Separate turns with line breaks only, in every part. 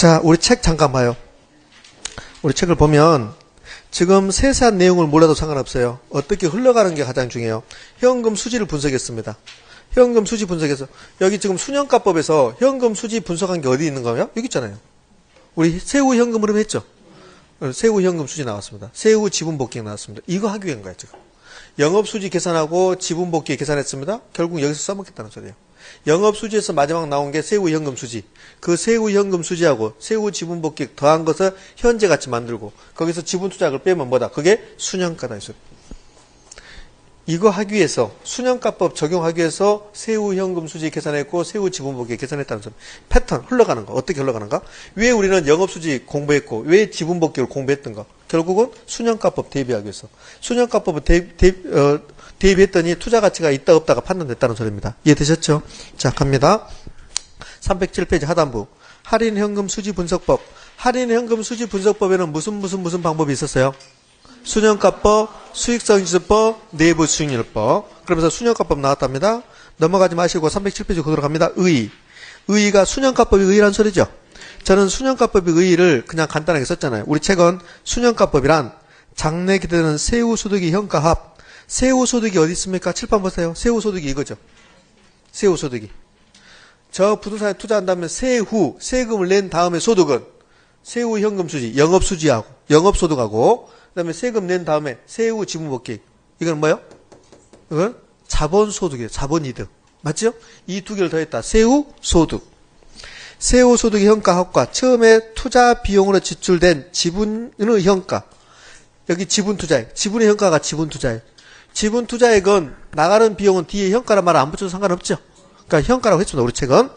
자, 우리 책 잠깐 봐요. 우리 책을 보면 지금 세세한 내용을 몰라도 상관없어요. 어떻게 흘러가는 게 가장 중요해요. 현금 수지를 분석했습니다. 현금 수지 분석해서 여기 지금 수년가법에서 현금 수지 분석한 게 어디 있는 거예요? 여기 있잖아요. 우리 세후 현금 흐름 했죠. 세후 현금 수지 나왔습니다. 세후 지분 복귀 나왔습니다. 이거 하기 위한 거예요, 지금. 영업 수지 계산하고 지분 복귀 계산했습니다. 결국 여기서 써먹겠다는 소리예요. 영업 수지에서 마지막 나온 게 세후 현금 수지. 그 세후 현금 수지하고 세후 지분 복귀 더한 것을 현재 가치 만들고 거기서 지분 투자액을 빼면 뭐다? 그게 수년가다 이 소리. 이거 하기 위해서 수년가법 적용하기 위해서 세후 현금 수지 계산했고 세후 지분 복귀 계산했다는 소리. 패턴 흘러가는 거. 어떻게 흘러가는가? 왜 우리는 영업 수지 공부했고 왜 지분 복귀를 공부했던가? 결국은 수년가법 대비하기 위해서. 수년가법을 대비했더니 투자 가치가 있다 없다가 판단됐다는 소리입니다. 이해되셨죠? 자, 갑니다. 307페이지 하단부. 할인 현금 수지 분석법. 할인 현금 수지 분석법에는 무슨 방법이 있었어요? 수년가법, 수익성지수법, 내부 수익률법. 그러면서 수년가법 나왔답니다. 넘어가지 마시고 307페이지 그대로 갑니다. 의의가 수년가법이 의의란 소리죠. 저는 수년가법의 의의를 그냥 간단하게 썼잖아요. 우리 책은 수년가법이란 장래 기대되는 세후소득의 현가합. 세후소득이 어디 있습니까? 칠판 보세요. 세후소득이 이거죠. 세후소득이. 저 부동산에 투자한다면 세후, 세금을 낸 다음에 소득은 세후 현금 수지, 영업 수지하고, 영업 소득하고, 그 다음에 세금 낸 다음에 세후 지분 복귀. 이건 뭐예요? 이건 자본 소득이에요. 자본 이득. 맞죠? 이 두 개를 더했다. 세후 소득. 세후 소득의 현가합과 처음에 투자 비용으로 지출된 지분의 현가. 여기 지분 투자액. 지분의 현가가 지분 투자액. 지분 투자액은 나가는 비용은 뒤에 현가란 말을 안 붙여도 상관없죠. 그러니까 현가라고 했습니다. 우리 책은.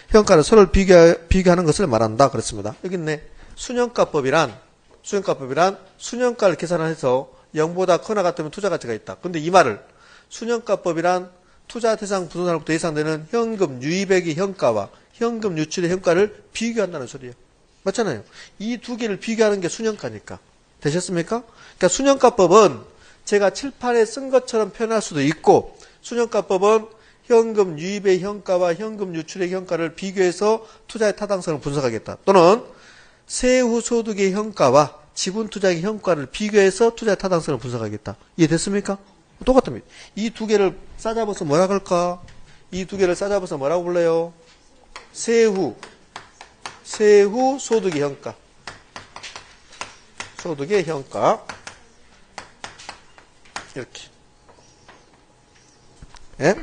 현가를 서로 비교하는 것을 말한다. 그랬습니다. 여기 있네. 수년가법이란 수년가를 계산해서 0보다 크거나 같으면 투자 가치가 있다. 근데 이 말을 수년가법이란 투자 대상 부동산으로부터 예상되는 현금 유입액의 현가와 현금 유출의 현가를 비교한다는 소리예요. 맞잖아요. 이 두 개를 비교하는 게 수년가니까. 되셨습니까? 그러니까 수년가법은 제가 칠판에 쓴 것처럼 표현할 수도 있고 수년가법은 현금 유입의 현가와 현금 유출의 현가를 비교해서 투자의 타당성을 분석하겠다. 또는 세후 소득의 현가와 지분 투자의 현가를 비교해서 투자의 타당성을 분석하겠다. 이해됐습니까? 똑같습니다. 이 두 개를 싸잡아서 뭐라 그럴까? 이 두 개를 싸잡아서 뭐라고 불러요? 세후 소득의 현가. 소득의 현가. 이렇게. 예?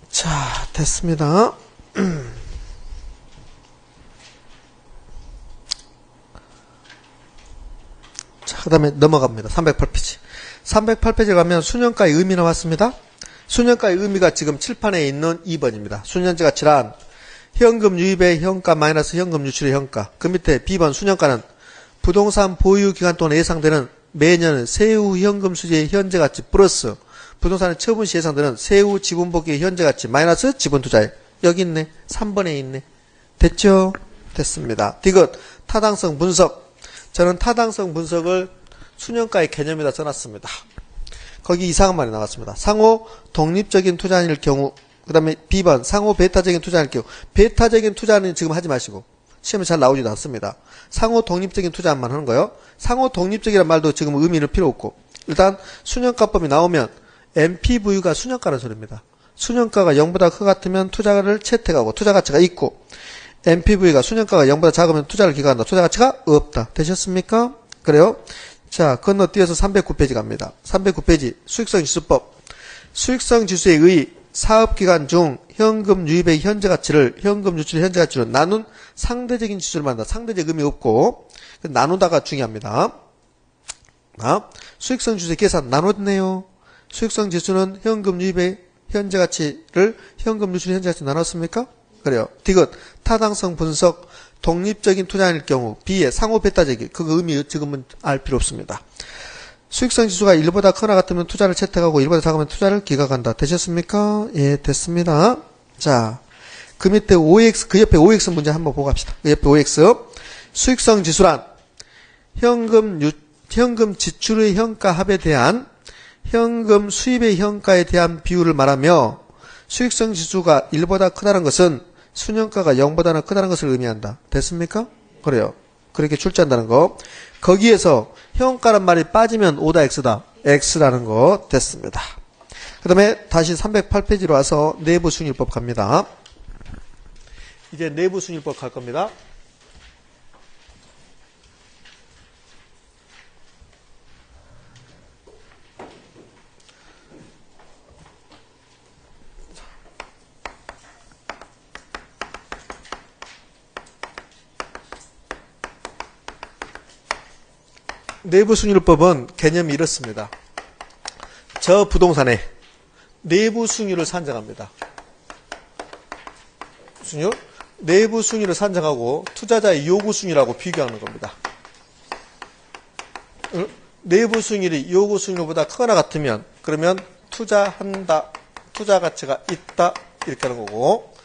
자, 됐습니다. 자, 그 다음에 넘어갑니다. 308페이지. 308페이지 가면 수년가의 의미 나왔습니다. 수년가의 의미가 지금 칠판에 있는 2번입니다. 수년제 가치란 현금 유입의 현가 마이너스 현금 유출의 현가. 그 밑에 B번 수년가는 부동산 보유 기간 동안 예상되는 매년 세후 현금 수지의 현재 가치 플러스 부동산의 처분 시 예상되는 세후 지분 복귀의 현재 가치 마이너스 지분 투자액. 여기 있네. 3번에 있네. 됐죠? 됐습니다. 디귿 타당성 분석. 저는 타당성 분석을 수년가의 개념에다 써놨습니다. 거기 이상한 말이 나왔습니다. 상호 독립적인 투자인일 경우, 그 다음에 B번 상호 배타적인 투자인일 경우. 배타적인 투자는 지금 하지 마시고 시험에 잘 나오지도 않습니다. 상호 독립적인 투자만 하는 거예요. 상호 독립적이란 말도 지금 의미는 필요 없고 일단 수년가법이 나오면 NPV가 수년가라는 소리입니다. 수년가가 0보다 크 같으면 투자를 채택하고 투자 가치가 있고 NPV가 수년가가 0보다 작으면 투자를 기각한다. 투자 가치가 없다. 되셨습니까? 그래요? 자, 건너뛰어서 309페이지 갑니다. 309페이지 수익성 지수법. 수익성 지수에 의해 사업기간 중 현금 유입의 현재 가치를 현금 유출의 현재 가치로 나눈 상대적인 지수를 만든다. 상대적 의미 없고 나누다가 중요합니다. 수익성 지수의 계산 나눴네요. 수익성 지수는 현금 유입의 현재 가치를 현금 유출의 현재 가치로 나눴습니까? 그래요. 디귿 타당성 분석. 독립적인 투자인일 경우 B의 상호 배타적이 그거 의미 지금은 알 필요 없습니다. 수익성 지수가 1보다 크거나 같으면 투자를 채택하고 1보다 작으면 투자를 기각한다. 되셨습니까? 예, 됐습니다. 자, 그 밑에 OX, 그 옆에 OX 문제 한번 보고 갑시다. 그 옆에 OX. 수익성 지수란 현금 지출의 현가합에 대한 현금 수입의 현가에 대한 비율을 말하며 수익성 지수가 1보다 크다는 것은 순영가가 0보다는 크다는 것을 의미한다. 됐습니까? 그래요. 그렇게 출제한다는 거. 거기에서 형가란 말이 빠지면 5다 x다. x라는 거 됐습니다. 그 다음에 다시 308페이지로 와서 내부 순위법 갑니다. 이제 내부 순위법 갈 겁니다. 내부 순위법은 개념이 이렇습니다. 저 부동산에 내부 순위를 산정합니다. 순위? 내부 순위를 산정하고 투자자의 요구 순위라고 비교하는 겁니다. 내부 순위이 요구 순위보다 크거나 같으면 그러면 투자한다, 투자 가치가 있다 이렇게 하는 거고,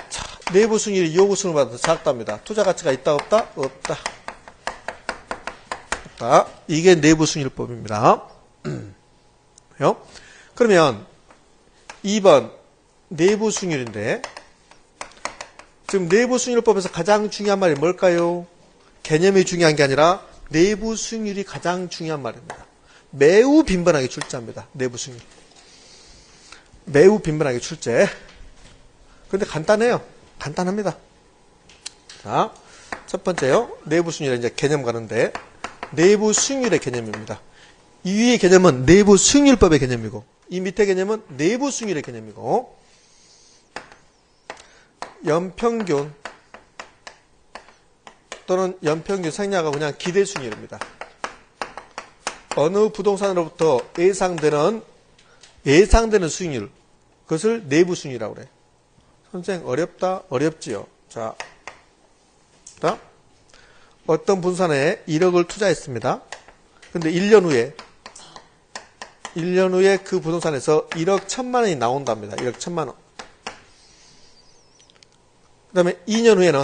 자, 내부 순위이 요구 순위보다 작답니다. 투자 가치가 있다 없다? 없다. 없다. 이게 내부 순위법입니다. 그러면 2번 내부 순위인데, 지금 내부 순위법에서 가장 중요한 말이 뭘까요? 개념이 중요한 게 아니라 내부 순위이 가장 중요한 말입니다. 매우 빈번하게 출제합니다. 내부 순위. 매우 빈번하게 출제. 그런데 간단해요. 간단합니다. 자, 첫 번째요. 내부 순위를 이제 개념 가는데, 내부 순위의 개념입니다. 이 위의 개념은 내부 순위법의 개념이고, 이 밑에 개념은 내부 순위의 개념이고, 연평균 또는 연평균 생략하고 그냥 기대 순위입니다. 어느 부동산으로부터 예상되는 수익률, 그것을 내부 순위라고 그래요. 선생님 어렵다? 어렵지요. 자, 어떤 부동산에 1억을 투자했습니다. 근데 1년 후에 그 부동산에서 1억 1천만 원이 나온답니다. 1억 1천만 원. 그 다음에 2년 후에는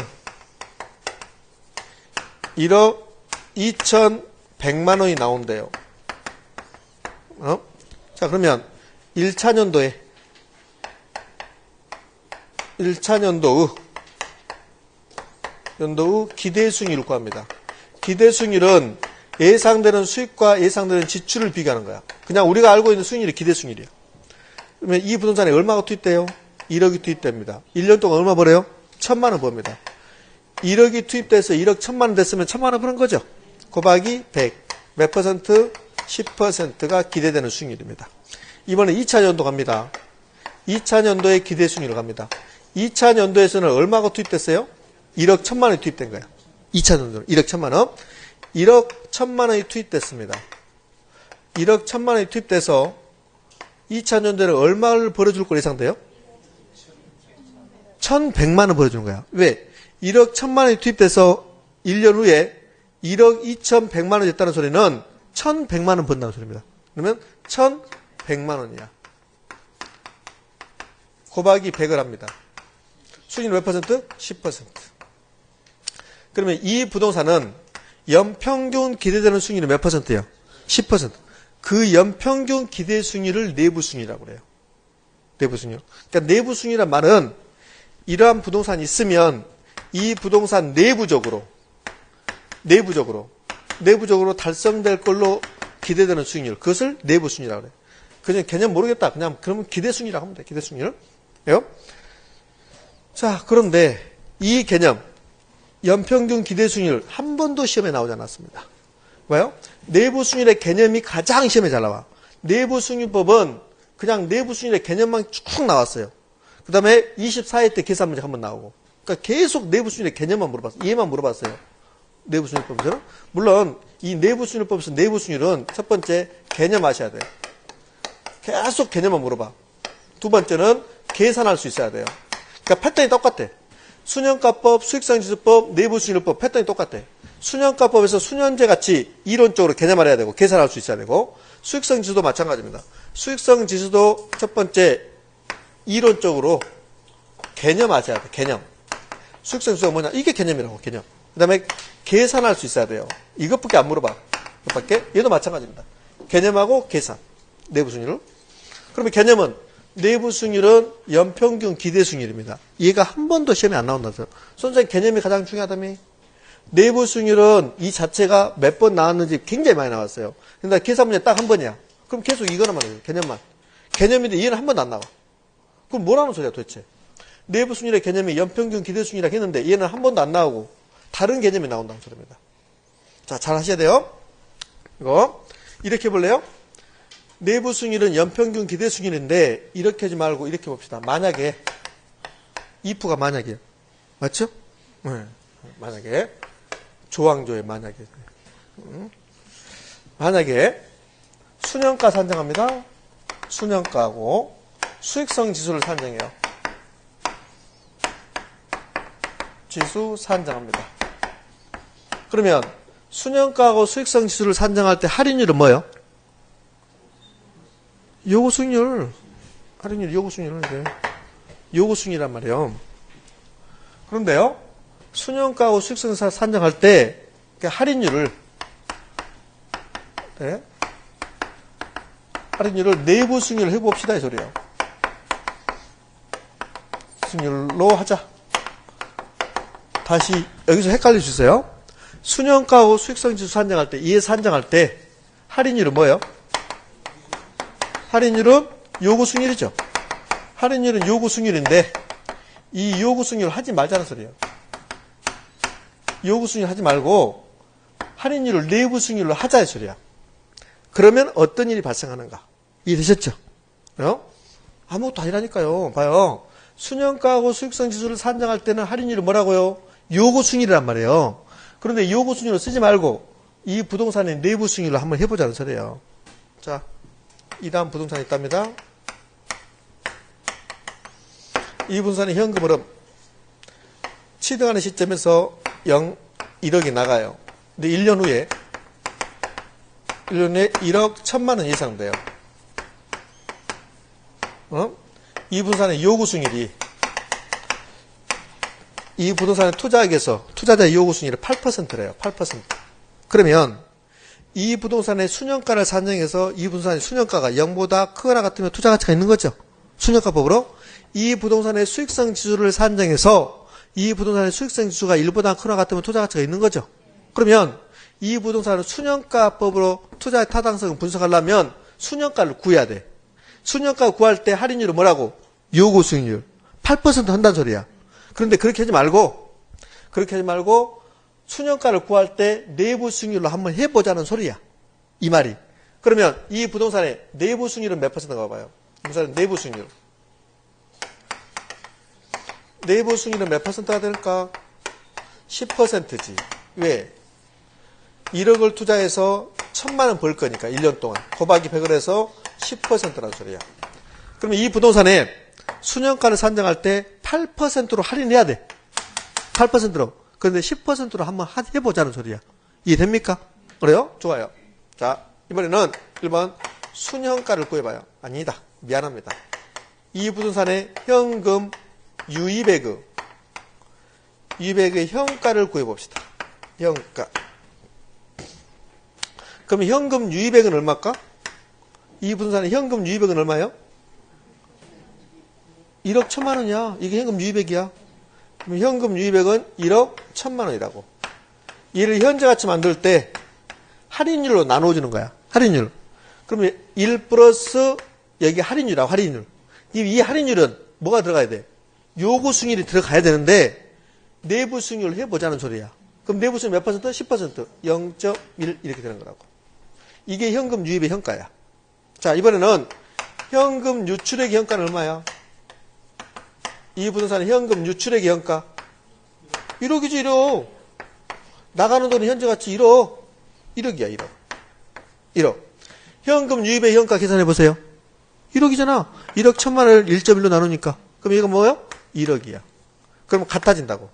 1억 2,100만 원이 나온대요. 자, 그러면 1차 연도 후 기대 수익률을 구합니다. 기대 수익률은 예상되는 수익과 예상되는 지출을 비교하는 거야. 그냥 우리가 알고 있는 수익률이 기대 수익률이야. 그러면 이 부동산에 얼마가 투입돼요? 1억이 투입됩니다. 1년 동안 얼마 벌어요? 1,000만 원 법니다. 1억이 투입돼서 1억 1,000만 원 됐으면 1,000만 원 버는 거죠. 곱하기 100. 몇 퍼센트? 10%가 기대되는 수익률입니다. 이번에 2차 연도 갑니다. 2차 연도에 기대 수익률을 갑니다. 2차 연도에서는 얼마가 투입됐어요? 1억 1,000만 원이 투입된 거예요. 2차 연도는 1억 1,000만 원. 1억 1,000만 원이 투입됐습니다. 1억 1,000만 원이 투입돼서 2차 연도에는 얼마를 벌어줄 걸 예상돼요? 1,100만 원 벌어주는 거야. 왜? 1억 1,000만 원이 투입돼서 1년 후에 1억 2,100만 원이 됐다는 소리는 1,100만 원 번다는 소리입니다. 그러면 1,100만 원이야. 곱하기 100을 합니다. 수익률 몇 퍼센트? 10%. 그러면 이 부동산은 연평균 기대되는 수익률이 몇 퍼센트예요? 10%. 그 연평균 기대 수익률을 내부 수익률이라고 그래요. 내부 수익률. 그러니까 내부 수익률이란 말은 이러한 부동산이 있으면 이 부동산 내부적으로 달성될 걸로 기대되는 수익률, 그것을 내부 수익률이라고 그래요. 그냥 개념 모르겠다. 그냥 그러면 기대 수익률이라고 하면 돼. 기대 수익률. 자, 그런데 이 개념 연평균 기대 수익률 한 번도 시험에 나오지 않았습니다. 왜요? 내부 수익률의 개념이 가장 시험에 잘 나와. 내부 수익률법은 그냥 내부 수익률의 개념만 쭉 나왔어요. 그 다음에 24회 때 계산 문제 한번 나오고. 그러니까 계속 내부 수익률의 개념만 물어봤어요. 이해만 물어봤어요. 내부 수익률법에서는. 물론 이 내부 수익률법에서 내부 수익률은 첫 번째 개념 아셔야 돼요. 계속 개념만 물어봐. 두 번째는 계산할 수 있어야 돼요. 그러니까 패턴이 똑같아. 수년가법, 수익성지수법, 내부 수익률법 패턴이 똑같아. 수년가법에서 수년제 같이 이론적으로 개념 알아야 되고 계산할 수 있어야 되고, 수익성지수도 마찬가지입니다. 수익성지수도 첫 번째 이론적으로 개념 아셔야 돼. 개념. 수익성지수가 뭐냐? 이게 개념이라고. 개념. 그 다음에 계산할 수 있어야 돼요. 이것밖에 안 물어봐. 이것밖에. 얘도 마찬가지입니다. 개념하고 계산. 내부 수익률. 그러면 개념은 내부 수익률은 연평균 기대 수익률입니다. 얘가 한 번도 시험에 안 나온다죠. 선생님 개념이 가장 중요하다며. 내부 수익률은 이 자체가 몇 번 나왔는지 굉장히 많이 나왔어요. 근데 계산 문제 딱 한 번이야. 그럼 계속 이거나 말이에요. 개념만. 개념인데 얘는 한 번도 안 나와. 그럼 뭐라는 소리야 도대체. 내부 수익률의 개념이 연평균 기대 수익률이라고 했는데 얘는 한 번도 안 나오고 다른 개념이 나온다는 소리입니다. 자, 잘 하셔야 돼요. 이거 이렇게 해볼래요? 내부 수익률은 연평균 기대 수익률인데 이렇게 하지 말고 이렇게 봅시다. 만약에 if가 만약이에요. 맞죠? 네. 만약에 조항조에 만약에 수년가 산정합니다. 수년가하고 수익성 지수를 산정해요. 지수 산정합니다. 그러면 수년가하고 수익성 지수를 산정할 때 할인율은 뭐예요? 요구 수익률. 할인율 요구 수익률인데 요구 수익률이란 말이에요. 그런데요. 수년가하고 수익성 지수를 산정할 때 할인율을 할인율을 내부 수익률을 해봅시다 이 소리예요. 수익률로 하자. 다시 여기서 헷갈릴 수 있어요. 수년가하고 수익성 지수 산정할 때, 얘 산정할 때 할인율은 뭐예요? 할인율은 요구 수익률이죠. 할인율은 요구 수익률인데 이 요구 수익률 하지 말자는 소리예요. 요구 수익률 하지 말고 할인율을 내부 수익률로 하자 이 소리야. 그러면 어떤 일이 발생하는가? 이해되셨죠? 아무것도 아니라니까요. 봐요. 수년가하고 수익성 지수를 산정할 때는 할인율은 뭐라고요? 요구 수익률이란 말이에요. 그런데 요구 수익률을 쓰지 말고 이 부동산의 내부 수익률로 한번 해보자는 소리예요. 자, 이 다음 부동산이 있답니다. 이 부동산의 현금 흐름. 취득하는 시점에서 1억이 나가요. 근데 1년 후에 1억 1,000만 원 예상돼요. 이 부동산의 요구 수익률이 이 부동산의 투자액에서 투자자의 요구 수익률이 8%래요. 8%. 그러면 이 부동산의 수년가를 산정해서 이 부동산의 수년가가 0보다 크거나 같으면 투자 가치가 있는 거죠. 수년가법으로 이 부동산의 수익성 지수를 산정해서 이 부동산의 수익성 지수가 1보다 크거나 같으면 투자 가치가 있는 거죠. 그러면 이 부동산을 수년가법으로 투자의 타당성을 분석하려면 수년가를 구해야 돼. 수년가 구할 때 할인율은 뭐라고? 요구 수익률 8% 한다는 소리야. 그런데 그렇게 하지 말고 수년가를 구할 때 내부 수익률로 한번 해보자는 소리야. 이 말이. 그러면 이 부동산의 내부 수익률은 몇 %가 봐요? 부동산의 내부 수익률. 내부 수익률은 몇 %가 될까? 10%지. 왜? 1억을 투자해서 1,000만 원 벌 거니까 1년 동안. 곱하기 100을 해서 10%라는 소리야. 그러면 이 부동산에 수년가를 산정할 때 8%로 할인해야 돼. 8%로. 그런데 10%로 한번 해보자는 소리야. 이해됩니까? 그래요? 좋아요. 자, 이번에는 1번 수년가를 구해봐요. 아니다. 미안합니다. 이 부동산의 현금 유입액의 현가를 구해봅시다. 현가. 그럼 현금 유입액은 얼마일까? 이 부동산의 현금 유입액은 얼마예요? 1억 1,000만 원이야. 이게 현금 유입액이야. 그럼 현금 유입액은 1억 1,000만 원이라고. 얘를 현재가치 만들 때 할인율로 나눠주는 거야. 할인율. 그러면 1 플러스 여기 할인율이라고 할인율. 이 할인율은 뭐가 들어가야 돼? 요구 수익률이 들어가야 되는데 내부 수익률을 해보자는 소리야. 그럼 내부 수익률 몇 퍼센트? 10%. 0.1 이렇게 되는 거라고. 이게 현금 유입의 현가야. 자, 이번에는 현금 유출액의 현가는 얼마야? 이 부동산의 현금 유출액의 현가 1억이지 1억. 나가는 돈은 현재가치 1억. 1억이야 1억. 현금 유입의 현가 계산해 보세요. 1억이잖아. 1억 1,000만 원을 1.1로 나누니까. 그럼 이거 뭐예요? 1억이야. 그럼 같아진다고.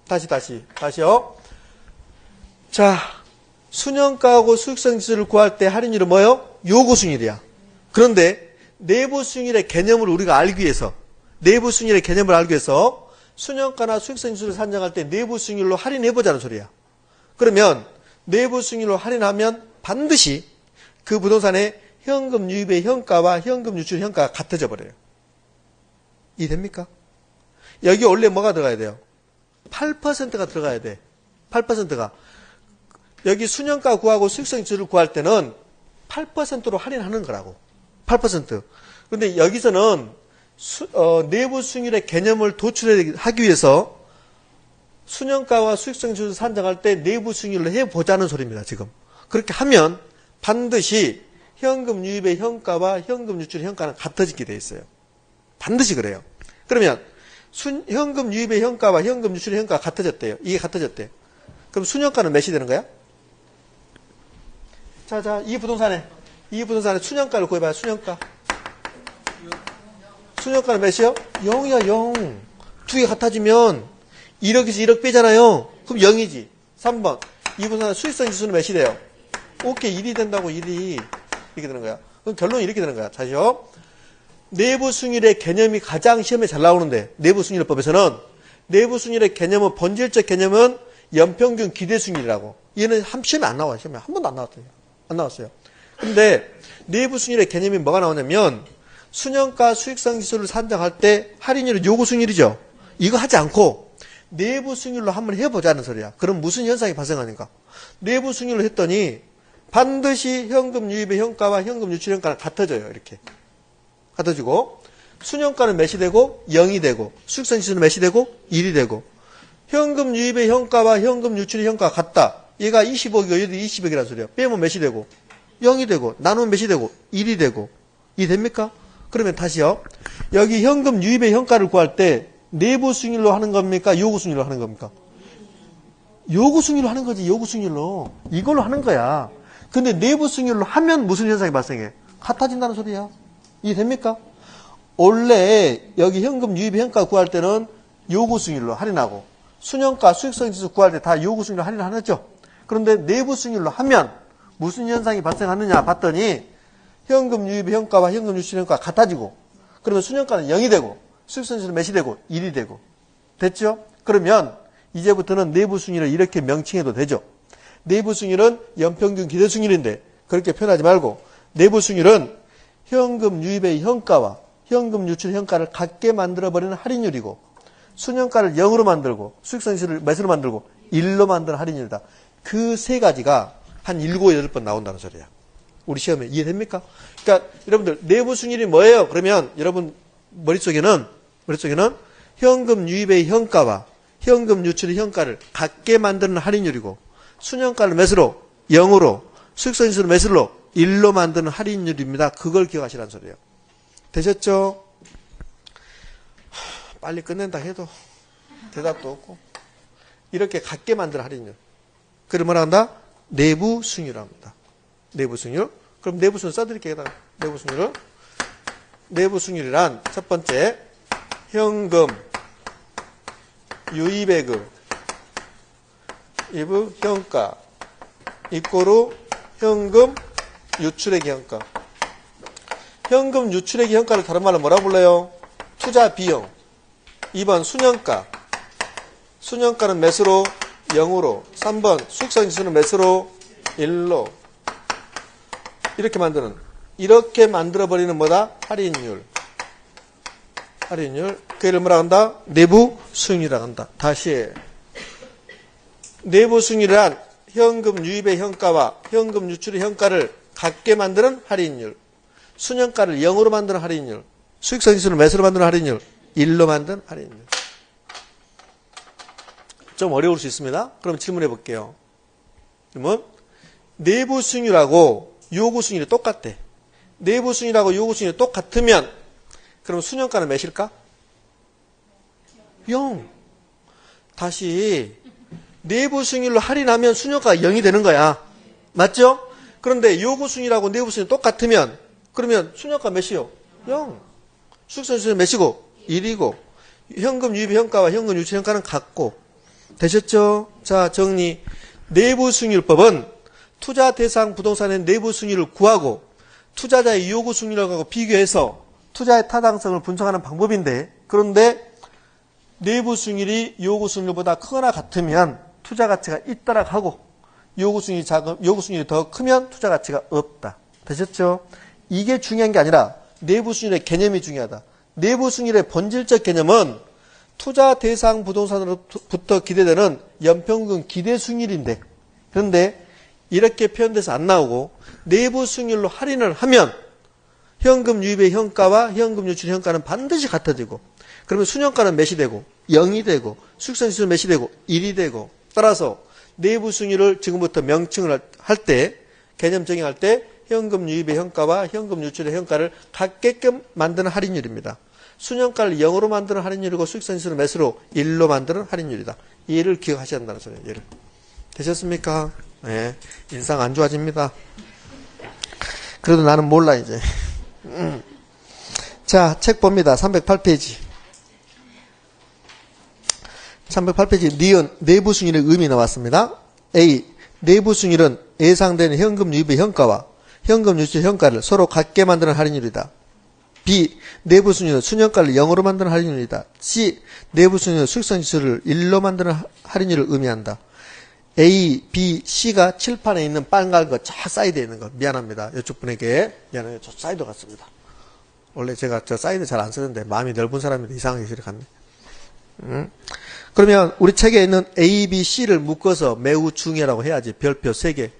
다시요. 자, 수년가하고 수익성 지수를 구할 때 할인율은 뭐예요? 요구 수익률이야. 그런데 내부 수익률의 개념을 우리가 알기 위해서 수년가나 수익성 지수를 산정할 때 내부 수익률로 할인해보자는 소리야. 그러면 내부 수익률로 할인하면 반드시 그 부동산의 현금 유입의 현가와 현금 유출의 현가가 같아져 버려요. 이해됩니까? 여기 원래 뭐가 들어가야 돼요? 8%가 들어가야 돼. 8%가. 여기 순현가 구하고 수익성 지수를 구할 때는 8%로 할인하는 거라고. 8%. 그런데 여기서는 내부 수익률의 개념을 도출하기 위해서 순현가와 수익성 지수를 산정할 때 내부 수익률로 해보자는 소리입니다. 지금. 그렇게 하면 반드시 현금 유입의 현가와 현금 유출의 현가는 같아지게 돼 있어요. 반드시 그래요. 그러면 현금 유입의 현가와 현금 유출의 현가가 같아졌대요. 이게 같아졌대요. 그럼 순현가는 몇이 되는 거야? 자, 이 부동산에 순현가를 구해봐요. 순현가. 순현가는 몇이요? 0이야, 0. 두 개 같아지면 1억에서 1억 빼잖아요. 그럼 0이지. 3번. 이 부동산의 수익성 지수는 몇이 돼요? 오케이, 1이 된다고, 1이. 이렇게 되는 거야. 그럼 결론이 이렇게 되는 거야. 다시요. 내부 수익률의 개념이 가장 시험에 잘 나오는데, 내부 수익률법에서는 내부 수익률의 개념은, 본질적 개념은 연평균 기대 수익률이라고. 얘는 시험에 안 나와요. 시험에 한 번도 안 나왔어요. 안 나왔어요. 근데 내부 수익률의 개념이 뭐가 나오냐면, 순현가 수익성 지수를 산정할 때 할인율은 요구 수익률이죠. 이거 하지 않고 내부 수익률로 한번 해보자는 소리야. 그럼 무슨 현상이 발생하는가? 내부 수익률로 했더니 반드시 현금 유입의 현가와 현금 유출 현가는 같아져요. 이렇게. 같아지고 순현가는 몇이 되고 0이 되고 수익성 지수는 몇이 되고 1이 되고 현금 유입의 현가와 현금 유출의 현가가 같다. 얘가 20억이고 얘도 20억이라는 소리야. 빼면 몇이 되고 0이 되고 나누면 몇이 되고 1이 되고. 이해됩니까? 그러면 다시요. 여기 현금 유입의 현가를 구할 때 내부 수익률로 하는 겁니까? 요구 수익률로 하는 겁니까? 요구 수익률로 하는 거지. 요구 수익률로. 이걸로 하는 거야. 근데 내부 수익률로 하면 무슨 현상이 발생해? 같아진다는 소리야. 이해됩니까? 원래 여기 현금 유입의 현가 구할 때는 요구 수익률로 할인하고 순현가 수익성 지수 구할 때 다 요구 수익률로 할인하죠. 그런데 내부 수익률로 하면 무슨 현상이 발생하느냐 봤더니 현금 유입의 현가와 현금 유출 현가가 같아지고 그러면 순현가는 0이 되고 수익성 지수는 몇이 되고 1이 되고 됐죠? 그러면 이제부터는 내부 수익률을 이렇게 명칭해도 되죠. 내부 수익률은 연평균 기대 수익률인데 그렇게 표현하지 말고 내부 수익률은 현금 유입의 현가와 현금 유출 현가를 같게 만들어버리는 할인율이고 순현가를 0으로 만들고 수익성 지수를 몇으로 만들고 1로 만드는 할인율이다. 그 세 가지가 한 7, 8번 나온다는 소리야. 우리 시험에 이해됩니까? 그러니까 여러분들 내부 수익률이 뭐예요? 그러면 여러분 머릿속에는 현금 유입의 현가와 현금 유출의 현가를 같게 만드는 할인율이고 순현가를 몇으로? 0으로 수익성 지수를 몇으로? 1로 만드는 할인율입니다. 그걸 기억하시라는 소리예요. 되셨죠? 빨리 끝낸다 해도 대답도 없고 이렇게 같게 만드는 할인율. 그걸 뭐라 한다? 내부 수익률이라고 합니다. 내부 수익률. 그럼 내부 수익률 써드릴게요. 내부 수익률을. 내부 수익률이란 첫 번째 현금 유입액의 현가 이꼬르 현금 유출액 현가. 현금 유출액 현가를 다른 말로 뭐라고 불러요? 투자 비용. 2번 순현가. 순현가는 몇으로? 0으로. 3번 수익성 지수는 몇으로? 1로. 이렇게 만들어버리는 뭐다? 할인율. 그를 뭐라 한다? 내부 수익률이라고 한다. 다시. 내부 수익률이란 현금 유입의 현가와 현금 유출의 현가를 같게 만드는 할인율. 순현가를 0으로 만드는 할인율. 수익성 지수를 몇으로 만드는 할인율? 1로 만드는 할인율. 좀 어려울 수 있습니다. 그럼 질문해 볼게요. 그러면 내부 수익률하고 요구 수익률이 똑같대. 내부 수익률하고 요구 수익률이 똑같으면 그럼 순현가는 몇일까? 0. 다시 내부 수익률로 할인하면 순현가가 0이 되는 거야. 맞죠? 그런데 요구 수익률하고 내부 수익률이 똑같으면 그러면 순현가 몇이요? 0. 수익성 지수는 몇이고? 1이고 현금 유입 현가와 현금 유출 현가는 같고 되셨죠? 자, 정리. 내부 수익률법은 투자 대상 부동산의 내부 수익률을 구하고 투자자의 요구 수익률하고 비교해서 투자의 타당성을 분석하는 방법인데 그런데 내부 수익률이 요구 수익률보다 크거나 같으면 투자 가치가 있다라고 하고 요구 수익률이 더 크면 투자 가치가 없다. 되셨죠? 이게 중요한 게 아니라 내부 수익률의 개념이 중요하다. 내부 수익률의 본질적 개념은 투자 대상 부동산으로부터 기대되는 연평균 기대 수익률인데, 그런데 이렇게 표현돼서 안 나오고 내부 수익률로 할인을 하면 현금 유입의 현가와 현금 유출 현가는 반드시 같아지고, 그러면 순현가는 몇이 되고 0이 되고 수익성 지수는 몇이 되고 1이 되고, 따라서 내부 수익률을 지금부터 명칭을 할 때, 개념 정의할 때 현금 유입의 현가와 현금 유출의 현가를 같게끔 만드는 할인율입니다. 순현가를 0으로 만드는 할인율이고 수익성 지수를 몇으로 1로 만드는 할인율이다. 얘를 기억하셔야 한다는 소리예요. 얘를. 되셨습니까? 네. 인상 안 좋아집니다. 그래도 나는 몰라 이제. 자, 책 봅니다. 308페이지. 308페이지 니은 내부 수익률의 의미 나왔습니다. A. 내부 수익률은 예상되는 현금 유입의 현가와 현금 유출 현가를 서로 같게 만드는 할인율이다. B. 내부 수익률은 순현가를 0으로 만드는 할인율이다. C. 내부 수익률은 수익성 지수를 1로 만드는 할인율을 의미한다. A, B, C가 칠판에 있는 빨간 거 쫙 사이드에 있는 거. 미안합니다. 이쪽 분에게. 미안해요. 저 사이드 갔습니다. 원래 제가 저 사이드 잘 안 쓰는데 마음이 넓은 사람인데 이상하게 저리 갔네. 그러면 우리 책에 있는 A, B, C를 묶어서 매우 중요하다고 해야지. 별표 3개.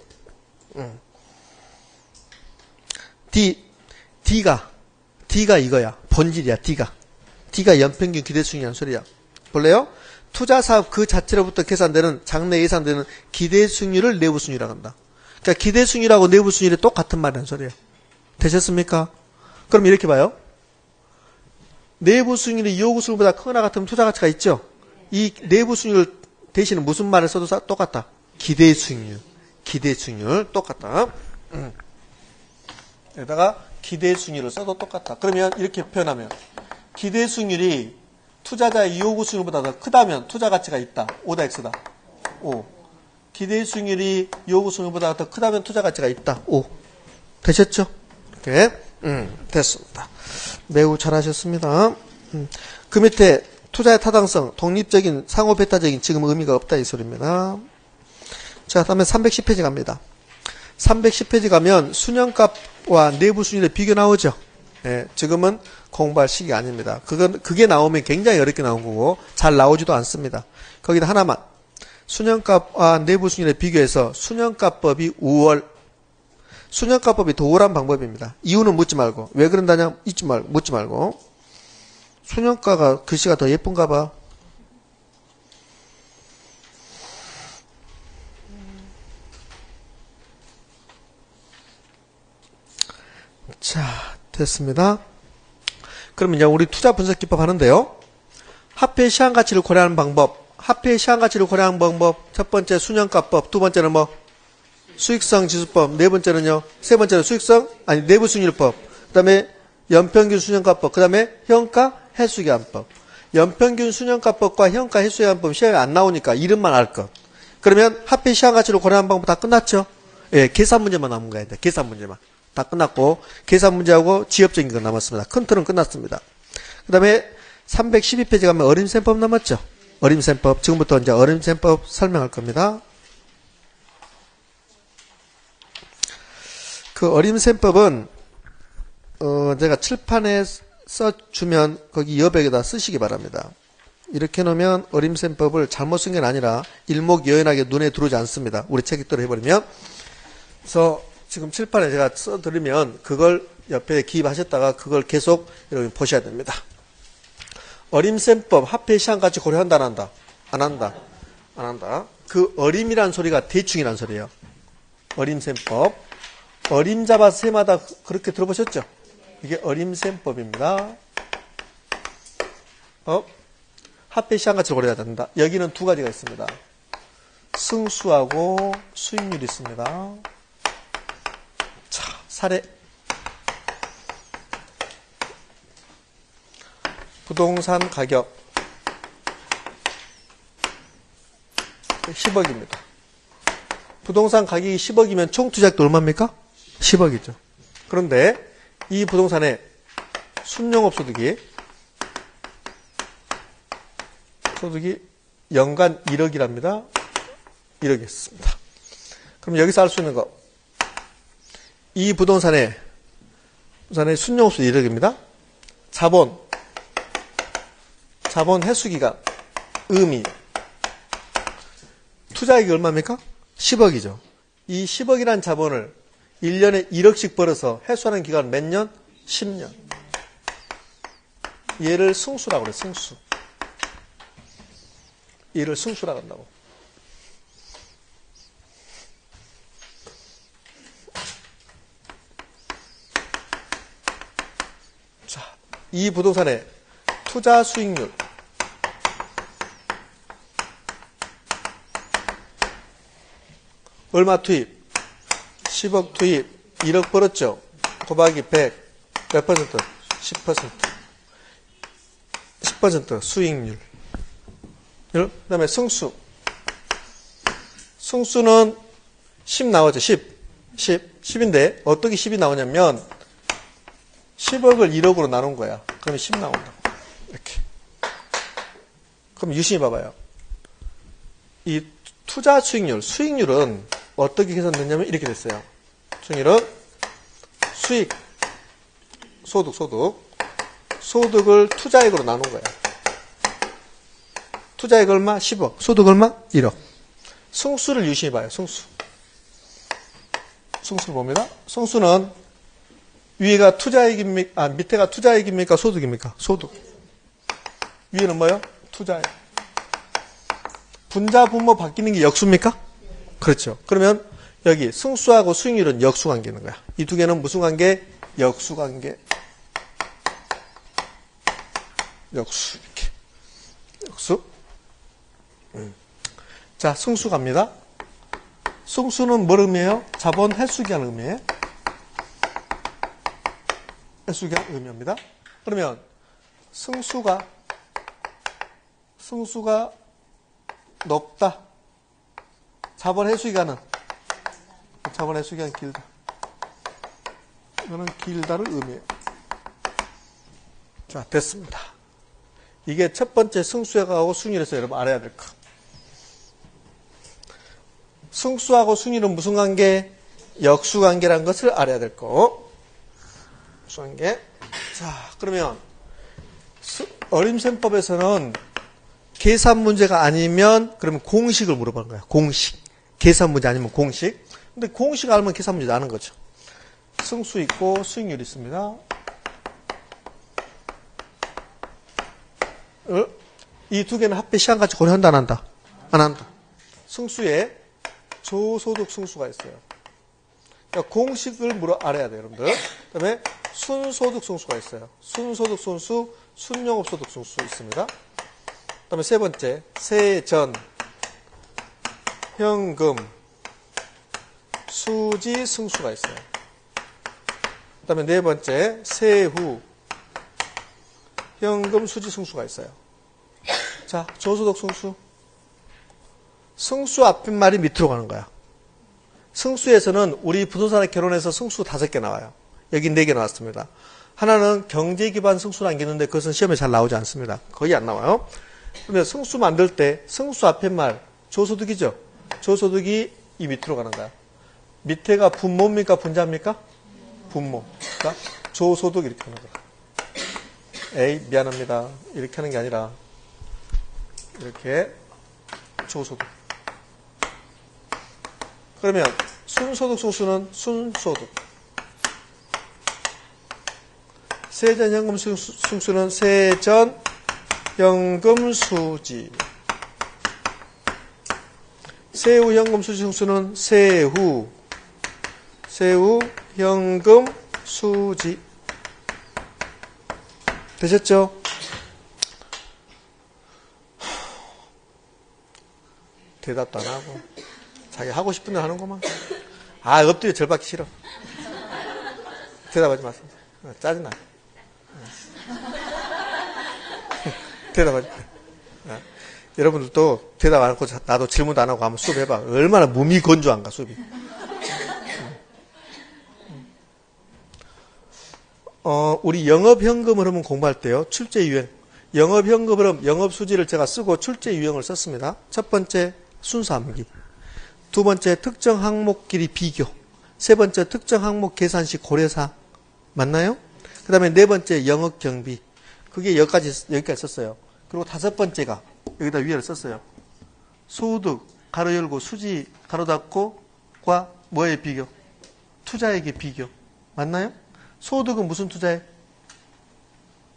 D가 이거야. 본질이야. D가 연평균 기대수익이라는 소리야. 볼래요? 투자사업 그 자체로부터 계산되는 장래 예상되는 기대수익률을 내부수익률이라고 한다. 그러니까 기대수익률하고 내부수익률이 똑같은 말이라는 소리예요. 되셨습니까? 그럼 이렇게 봐요. 내부수익률이 요구수익률보다 크거나 같으면 투자가치가 있죠. 이 내부수익률 대신에 무슨 말을 써도 똑같다. 기대수익률 똑같다. 여기다가 기대수익률을 써도 똑같다. 그러면 이렇게 표현하면 기대수익률이 투자자의 요구수익률보다 더 크다면 투자가치가 있다. O다 X다. O. 기대수익률이 요구수익률보다 더 크다면 투자가치가 있다. O. 되셨죠? 이렇게. 됐습니다. 매우 잘하셨습니다. 그 밑에 투자의 타당성, 독립적인, 상호배타적인 지금 의미가 없다 이 소리입니다. 자, 다음에 310페이지 갑니다. 310페이지 가면 순현값과 내부수익률의 비교 나오죠. 예, 지금은 공부할 시기 아닙니다. 그게 나오면 굉장히 어렵게 나온 거고 잘 나오지도 않습니다. 거기다 하나만, 순현값과 내부수익률의 비교해서 순현값법이 우월, 순현값법이 더 우월한 방법입니다. 이유는 묻지 말고, 왜 그런다냐 묻지 말고. 순현가가 글씨가 더 예쁜가 봐. 자, 됐습니다. 그럼 이제 우리 투자 분석 기법 하는데요. 화폐의 시한가치를 고려하는 방법. 화폐의 시한가치를 고려하는 방법. 첫 번째 순현가법, 두 번째는 뭐? 수익성 지수법, 네 번째는요. 세 번째는 내부 수익률법. 그 다음에 연평균 순현가법, 그 다음에 현가 해수계산법. 연평균 순현가법과 현가 해수계산법 시험에 안 나오니까 이름만 알 것. 그러면 화폐 시한가치를 고려하는 방법 다 끝났죠? 예, 계산 문제만 남은 거야. 계산 문제만. 다 끝났고, 계산 문제하고 지엽적인 거 남았습니다. 큰 틀은 끝났습니다. 그 다음에 312페이지 가면 어림셈법 남았죠? 어림셈법. 지금부터 이제 어림셈법 설명할 겁니다. 그 어림셈법은, 제가 칠판에 써주면 거기 여백에다 쓰시기 바랍니다. 이렇게 놓으면 어림셈법을 잘못 쓴 게 아니라 일목요연하게 눈에 들어오지 않습니다. 우리 책에 따라 해버리면. 그래서 지금 칠판에 제가 써드리면 그걸 옆에 기입하셨다가 그걸 계속 여러분 보셔야 됩니다. 어림셈법, 화폐 시한가치 고려한다, 안 한다? 안 한다. 안 한다. 그 어림이란 소리가 대충이란 소리예요. 어림셈법. 어림 잡아서 세마다 그렇게 들어보셨죠? 이게 어림셈법입니다. 화폐 시한가치를 고려해야 된다. 여기는 두 가지가 있습니다. 승수하고 수익률이 있습니다. 자, 사례. 부동산 가격 10억입니다. 부동산 가격이 10억이면 총 투자액도 얼마입니까? 10억이죠. 그런데 이 부동산의 순용업 소득이 연간 1억이랍니다. 1억이 있습니다. 그럼 여기서 알 수 있는 거, 이 부동산의 부산의 순용수 1억입니다. 자본 회수기간, 의미. 투자액이 얼마입니까? 10억이죠. 이 10억이라는 자본을 1년에 1억씩 벌어서 회수하는 기간은 몇 년? 10년. 얘를 승수라고 그래, 승수. 얘를 승수라고 한다고. 자, 이 부동산의 투자 수익률. 얼마 투입? 10억 투입, 1억 벌었죠? 곱하기 100, 몇 퍼센트? 10%. 10% 수익률. 그 다음에 승수. 승수는 10 나오죠? 10인데, 어떻게 10이 나오냐면, 10억을 1억으로 나눈 거야. 그러면 10 나온다. 이렇게. 그럼 유심히 봐봐요. 이 투자 수익률은 어떻게 계산됐냐면 이렇게 됐어요. 수익률은 수익, 소득을 투자액으로 나눈 거야. 투자액 얼마? 10억. 소득 얼마? 1억. 승수를 유심히 봐요. 승수를 봅니다. 승수는 위에가 투자액입니까? 밑에가 투자액입니까? 소득입니까? 소득. 위에는 뭐요? 투자액. 분자 분모 바뀌는 게 역수입니까? 그렇죠. 그러면 여기 승수하고 수익률은 역수관계 있는 거야. 이 두 개는 무슨 관계? 역수관계. 역수. 이렇게. 역수. 자, 승수 갑니다. 승수는 뭘 의미해요? 자본 회수기한 의미예요. 회수기한 의미입니다. 그러면 승수가 높다. 자본 회수기간은 길다. 이거는 길다를 의미해요. 자, 됐습니다. 이게 첫 번째 승수하고 수익률에서 여러분 알아야 될 거. 승수하고 수익률은 무슨 관계? 역수관계라는 것을 알아야 될 거. 역수관계. 자, 그러면 어림셈법에서는 계산 문제가 아니면 그러면 공식을 물어보는 거야. 공식. 계산 문제 아니면 공식. 근데 공식 알면 계산 문제 나는 거죠. 승수 있고 수익률 있습니다. 이 두 개는 합계 시간같이 고려한다 안 한다? 안 한다. 승수에 조소득 승수가 있어요. 그러니까 공식을 알아야 돼요, 여러분들. 그 다음에 순소득 승수가 있어요. 순소득 승수, 순영업소득 승수 있습니다. 그 다음에 세 번째, 세전, 현금, 수지 승수가 있어요. 그 다음에 네 번째, 세후, 현금, 수지 승수가 있어요. 자, 조소득 승수. 승수 앞뒷말이 밑으로 가는 거야. 승수에서는 우리 부동산에 결혼해서 승수 5개 나와요. 여기 4개 나왔습니다. 하나는 경제기반 승수라는 게 있는데 그것은 시험에 잘 나오지 않습니다. 거의 안 나와요. 그러면 승수 만들 때 승수 앞뒷말 조소득이죠. 조소득이 이 밑으로 가는 거야. 밑에가 분모입니까? 분자입니까? 분모. 그러니까 조소득 이렇게 하는 거야. 에이 미안합니다. 이렇게 하는 게 아니라 이렇게 조소득. 그러면 순소득 승수는 순소득. 세전현금 승수는 세전현금 수지. 세후현금 수지 승수는 세후현금 수지. 되셨죠? 대답도 안 하고 자기 하고 싶은 대로 하는구만. 엎드려 절 받기 싫어. 대답하지 마세요. 짜증나. 대답하지 마. 여러분들도 대답 안 하고 나도 질문도 안 하고 한번 수업 해봐. 얼마나 무미건조한가 수업이. 우리 영업현금을 한번 공부할 때요. 출제유형. 영업현금을 영업수지를 제가 쓰고 출제유형을 썼습니다. 첫 번째 순수함기. 두 번째 특정 항목끼리 비교. 세 번째 특정 항목 계산 시 고려사항. 맞나요? 그 다음에 네 번째 영업 경비. 그게 여기까지 썼어요. 그리고 다섯 번째가 여기다 위에를 썼어요. 소득, 가로 열고, 수지, 가로 닫고, 과 뭐의 비교? 투자액의 비교. 맞나요? 소득은 무슨 투자액?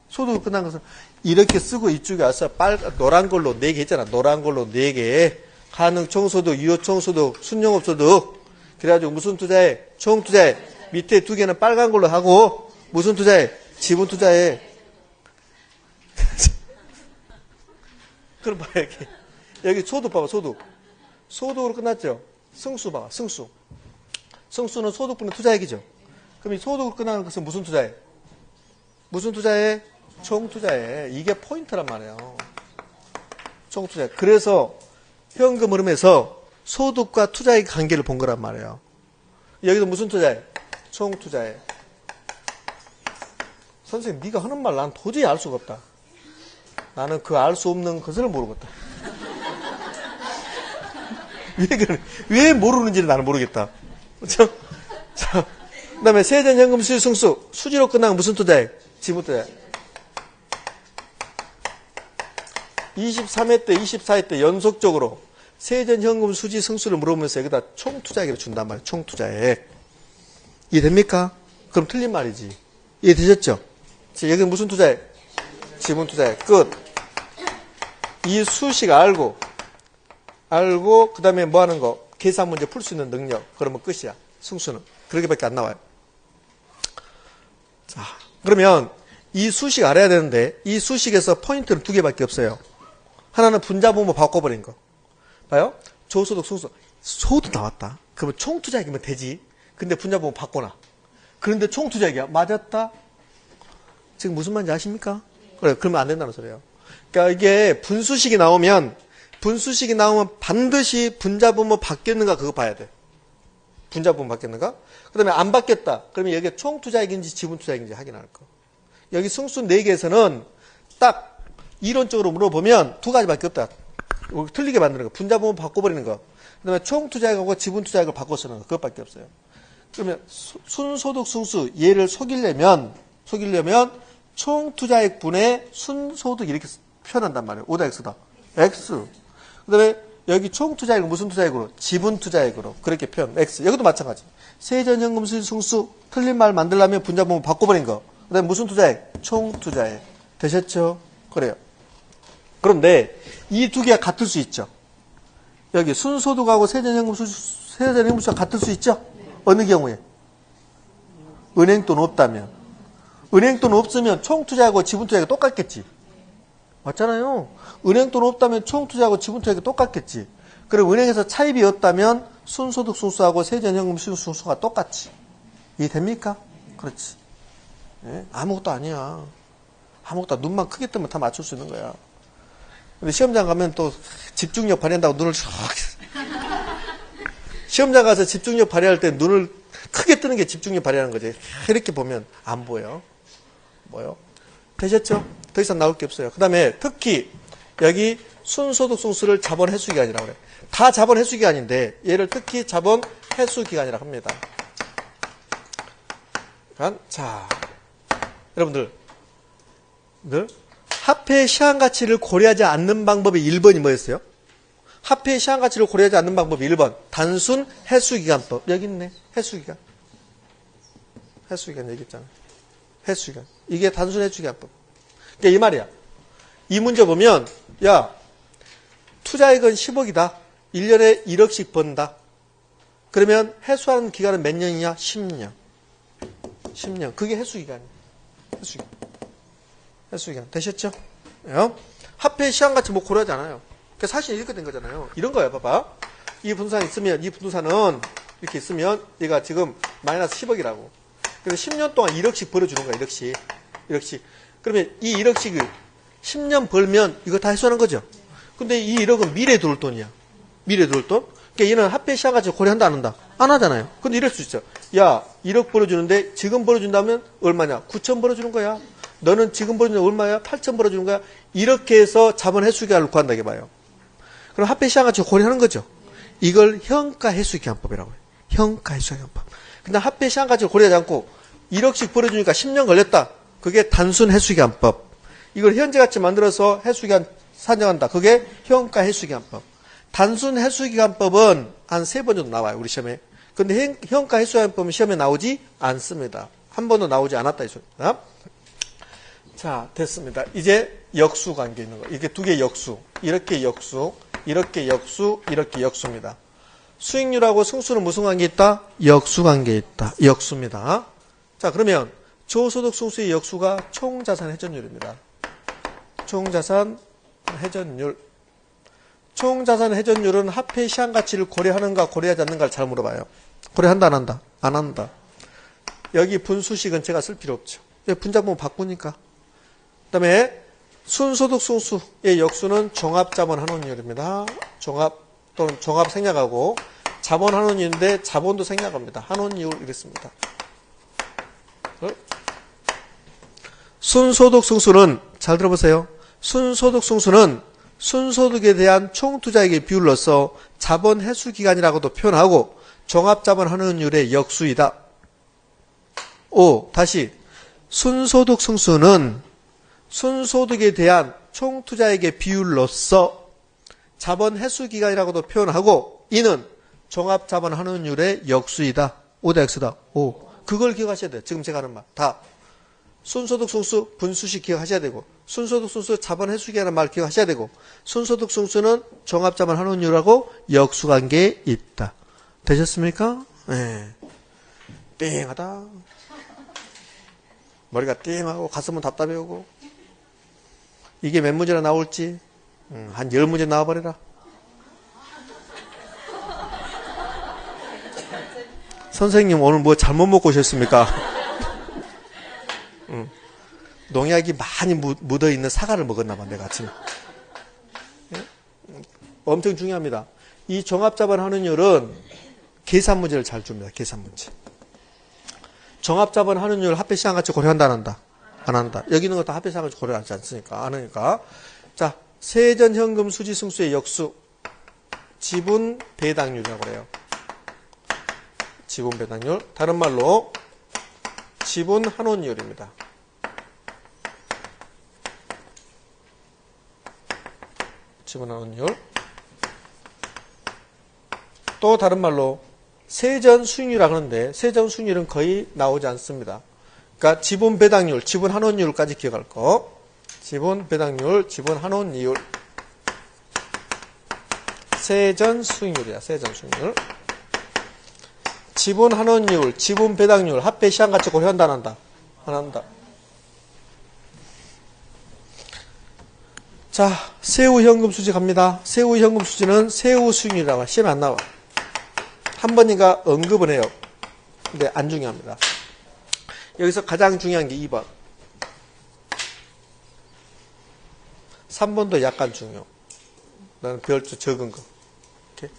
소득을 끝난 것은 이렇게 쓰고 이쪽에 와서 노란 걸로 4개 했잖아. 노란 걸로 4개. 가능 총소득, 유효 총소득, 순영업 소득. 그래가지고 무슨 투자액? 총 투자액. 밑에 2개는 빨간 걸로 하고 무슨 투자액? 지분 투자액. 그럼 봐요, 여기 소득 봐봐, 소득. 소득으로 끝났죠? 승수 봐봐, 승수. 승수는 소득분의 투자액이죠. 그럼 이 소득으로 끝나는 것은 무슨 투자액? 무슨 투자액? 총투자액. 이게 포인트란 말이에요. 총투자액. 그래서 현금 흐름에서 소득과 투자액 관계를 본 거란 말이에요. 여기도 무슨 투자액? 총투자액. 선생님, 네가 하는 말 난 도저히 알 수가 없다. 나는 그 알 수 없는 것을 모르겠다. 왜 모르는지를 나는 모르겠다. 그렇죠? 자, 그 다음에 세전현금 수지 승수. 수지로 끝나면 무슨 투자액? 지분 투자액. 23회 때, 24회 때 연속적으로 세전현금 수지 승수를 물어보면서 여기다 총투자액을 준단 말이에요. 총투자액. 이해됩니까? 그럼 틀린 말이지. 이해되셨죠? 여기는 무슨 투자액? 지분 투자액. 끝. 이 수식 알고 그 다음에 뭐 하는 거? 계산 문제 풀 수 있는 능력. 그러면 끝이야. 승수는. 그렇게밖에 안 나와요. 자, 그러면 이 수식 알아야 되는데 이 수식에서 포인트는 2개밖에 없어요. 하나는 분자분모 바꿔버린 거. 봐요? 조소득, 승수. 소도 나왔다. 그러면 총투자액이면 되지. 근데 분자분모 바꿔놔. 그런데 총투자액이야. 맞았다? 지금 무슨 말인지 아십니까? 그래, 그러면 안 된다는 소리예요. 그러니까 이게 분수식이 나오면 반드시 분자분모 바뀌었는가 그거 봐야 돼. 분자분모 바뀌었는가? 그 다음에 안 바뀌었다. 그러면 여기에 총투자액인지 지분투자액인지 확인할 거. 여기 승수 4개에서는 딱 이론적으로 물어보면 2가지밖에 없다. 틀리게 만드는 거. 분자분모 바꿔버리는 거. 그 다음에 총투자액하고 지분투자액을 바꿔 쓰는 거. 그것밖에 없어요. 그러면 순소득 승수 얘를 속이려면 총투자액분의 순소득 이렇게 표현한단 말이에요. 오다 X다. X. 그 다음에 여기 총투자액은 무슨 투자액으로? 지분투자액으로. 그렇게 표현. X. 여기도 마찬가지. 세전현금 수지 승수 틀린 말 만들려면 분자분모 바꿔버린 거. 그 다음에 무슨 투자액? 총투자액. 되셨죠? 그래요. 그런데 이 2개가 같을 수 있죠. 여기 순소득하고 세전현금 수지가 같을 수 있죠? 어느 경우에? 은행돈 없다면. 은행돈 없으면 총투자하고 지분투자가 똑같겠지. 맞잖아요. 은행돈 없다면 총투자하고 지분투자가 똑같겠지. 그럼 은행에서 차입이 없다면 순소득 승수하고 세전현금 수지 승수가 똑같지. 이해됩니까? 그렇지. 네? 아무것도 아니야. 아무것도 눈만 크게 뜨면 다 맞출 수 있는 거야. 근데 시험장 가면 또 집중력 발휘한다고 눈을 쫙 시험장 가서 집중력 발휘할 때 눈을 크게 뜨는 게 집중력 발휘하는 거지. 이렇게 보면 안 보여. 뭐요? 되셨죠? 더 이상 나올 게 없어요. 그 다음에 특히 여기 순소득 승수를 자본 회수 기간이라고 그래. 다 자본 회수 기간인데 얘를 특히 자본 회수 기간이라고 합니다. 자, 여러분들 화폐의 시한가치를 고려하지 않는 방법이 1번이 뭐였어요? 화폐의 시한가치를 고려하지 않는 방법이 1번 단순 회수기간법. 여기 있네. 회수기간 여기 있잖아. 회수기간. 이게 단순 회수기간법. 그러니까 이 말이야. 이 문제 보면 야 투자액은 10억이다. 1년에 1억씩 번다. 그러면 회수하는 기간은 몇 년이냐? 10년. 10년. 그게 회수기간이야. 회수기간. 되셨죠? 화폐의 시한가치 뭐 고려하지 않아요. 그러니까 사실 이렇게 된 거잖아요. 이런 거예요. 봐봐. 이 분산 있으면 이 분산은 이렇게 있으면 얘가 지금 마이너스 10억이라고. 그래서 10년 동안 1억씩 벌어주는 거야. 1억씩. 그러면 이 1억씩을 10년 벌면 이거 다 회수하는 거죠. 근데 이 1억은 미래에 들어올 돈이야. 미래에 들어올 돈. 그러니까 얘는 화폐 시한가치 고려한다 안 한다? 안 하잖아요. 근데 이럴 수 있어. 야 1억 벌어주는데 지금 벌어준다면 얼마냐? 9천 벌어주는 거야. 너는 지금 벌어주는 얼마야? 8천 벌어주는 거야. 이렇게 해서 자본 회수기간을 구한다 이게 봐요. 그럼 화폐 시한가치 고려하는 거죠. 이걸 현가 회수기간법이라고 해요. 현가 회수기간법. 근데 화폐 시한가치를 고려하지 않고 1억씩 벌어주니까 10년 걸렸다. 그게 단순 해수기간법. 이걸 현재같이 만들어서 해수기간 산정한다. 그게 현가 해수기간법. 단순 해수기간법은 한 3번 정도 나와요. 우리 시험에. 근데 현가 해수기간법은 시험에 나오지 않습니다. 한 번도 나오지 않았다. 이 소리입니다. 자, 됐습니다. 이제 역수 관계 있는 거. 이게 두 개 역수. 이렇게 역수, 이렇게 역수, 이렇게 역수입니다. 수익률하고 승수는 무슨 관계 있다? 역수 관계 있다. 역수입니다. 자, 그러면 저소득 승수의 역수가 총자산 회전율입니다. 총자산 회전율. 총자산 회전율은 화폐 시한 가치를 고려하는가 고려하지 않는가를 잘 물어봐요. 고려한다 안 한다? 안 한다. 여기 분수식은 제가 쓸 필요 없죠. 분자분 바꾸니까. 그 다음에 순소득 승수의 역수는 종합자본 한원율입니다. 종합 또는 종합 생략하고 자본 한원율인데 자본도 생략합니다. 한원율 이랬습니다. 순소득 승수는 잘 들어보세요. 순소득 승수는 순소득에 대한 총투자액의 비율로서 자본 회수기간이라고도 표현하고 종합자본 한원율의 역수이다. 다시 순소득 승수는 순소득에 대한 총투자액의 비율로서 자본 회수기간이라고도 표현하고 이는 종합자본 한원율의 역수이다. O다 X다. O. 그걸 기억하셔야 돼요. 지금 제가 하는 말. 다. 순소득 승수 분수식 기억하셔야 되고 순소득 승수 자본 회수기간이라는 말 기억하셔야 되고 순소득 승수는 종합자본 한원율하고 역수관계에 있다. 되셨습니까? 네. 띵하다. 머리가 띵하고 가슴은 답답해 오고 이게 몇 문제나 나올지 한 10문제 나와버려라. 선생님 오늘 뭐 잘못 먹고 오셨습니까? 농약이 많이 묻어있는 사과를 먹었나 봐 내가 아침에. 엄청 중요합니다. 이 종합자본 한원율은 계산 문제를 잘 줍니다. 계산 문제. 종합자본 한원율 화폐 시장가치 고려한다 안 한다? 안 한다. 여기 있는 것도 화폐 시장가치 고려하지 않으니까 안 하니까. 자, 세전 현금 수지 승수의 역수 지분 배당률이라고 그래요. 지분 배당률. 다른 말로 지분 한원율입니다. 지분 한원율. 또 다른 말로 세전 수익률이라고 하는데 세전 수익률은 거의 나오지 않습니다. 그러니까 지분 배당률, 지분 한원율까지 기억할 거. 지분 배당률, 지분 한원율. 세전 수익률이야. 세전 수익률. 지분 한원율, 지분 배당률, 화폐 시한가치 고려한다 안 한다? 안 한다. 자, 세후 현금 수지 갑니다. 세후 현금 수지는 세후 수익률이라고 시험에 안 나와. 한 번인가 언급은 해요. 근데 안 중요합니다. 여기서 가장 중요한 게 2번. 3번도 약간 중요. 나는 별도 적은 거. 이렇게.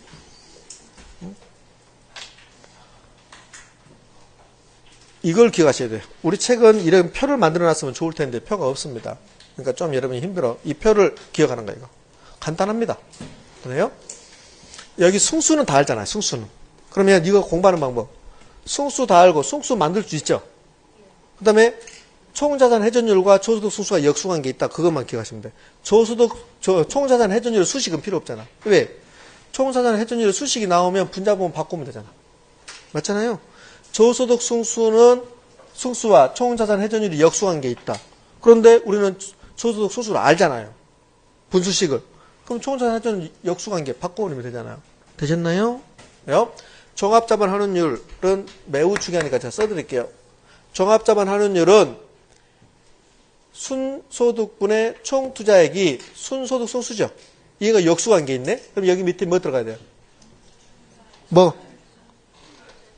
이걸 기억하셔야 돼요. 우리 책은 이런 표를 만들어 놨으면 좋을 텐데 표가 없습니다. 그러니까 좀 여러분이 힘들어. 이 표를 기억하는 거예요. 이거. 간단합니다. 그래요? 여기 승수는 다 알잖아요. 승수는. 그러면 이거 공부하는 방법. 승수 다 알고 승수 만들 수 있죠. 그 다음에 총자산 회전율과 저소득 승수가 역수관계 있다. 그것만 기억하시면 돼요. 총자산 회전율 수식은 필요 없잖아. 왜? 총자산 회전율 수식이 나오면 분자부분 바꾸면 되잖아. 맞잖아요. 저소득 승수와 총자산 회전율이 역수관계에 있다. 그런데 우리는 저소득 승수를 알잖아요. 분수식을. 그럼 총자산 회전율 역수관계 바꿔버리면 되잖아요. 되셨나요? 종합자본 한원율은 매우 중요하니까 제가 써드릴게요. 종합자본 한원율은 순소득분의 총투자액이 순소득 승수죠. 얘가 역수관계 있네? 그럼 여기 밑에 뭐 들어가야 돼요? 뭐?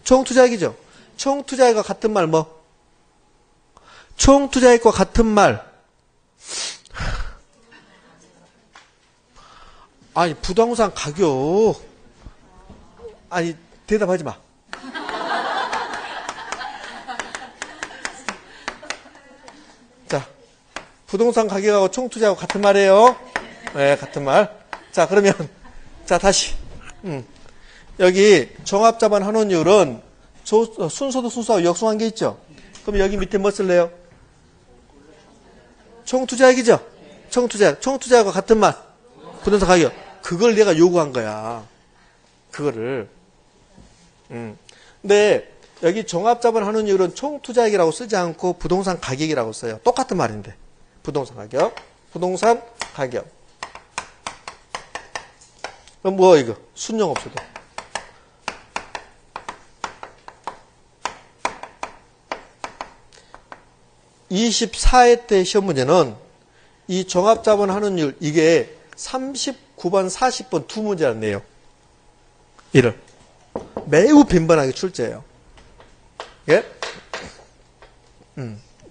총투자액이죠. 총투자액과 같은 말 뭐? 총투자액과 같은 말. 아니 부동산 가격. 아니 대답하지 마. 자, 부동산 가격하고 총투자하고 같은 말이에요. 네, 같은 말. 자, 그러면 자 다시. 여기 종합자본 한원율은 순소득 순수하고 역수관계 있죠. 그럼 여기 밑에 뭐 쓸래요? 총투자액이죠? 총투자액. 총투자액과 같은 말. 부동산 가격. 그걸 내가 요구한 거야. 그거를. 근데 여기 종합자본 환원율은 총투자액이라고 쓰지 않고 부동산 가격이라고 써요. 똑같은 말인데. 부동산 가격. 부동산 가격. 그럼 뭐 이거? 순용업소득. 24회 때 시험 문제는 이 종합자본 환원율 이게 39번, 40번 두 문제를 내요. 이를 매우 빈번하게 출제해요. 예?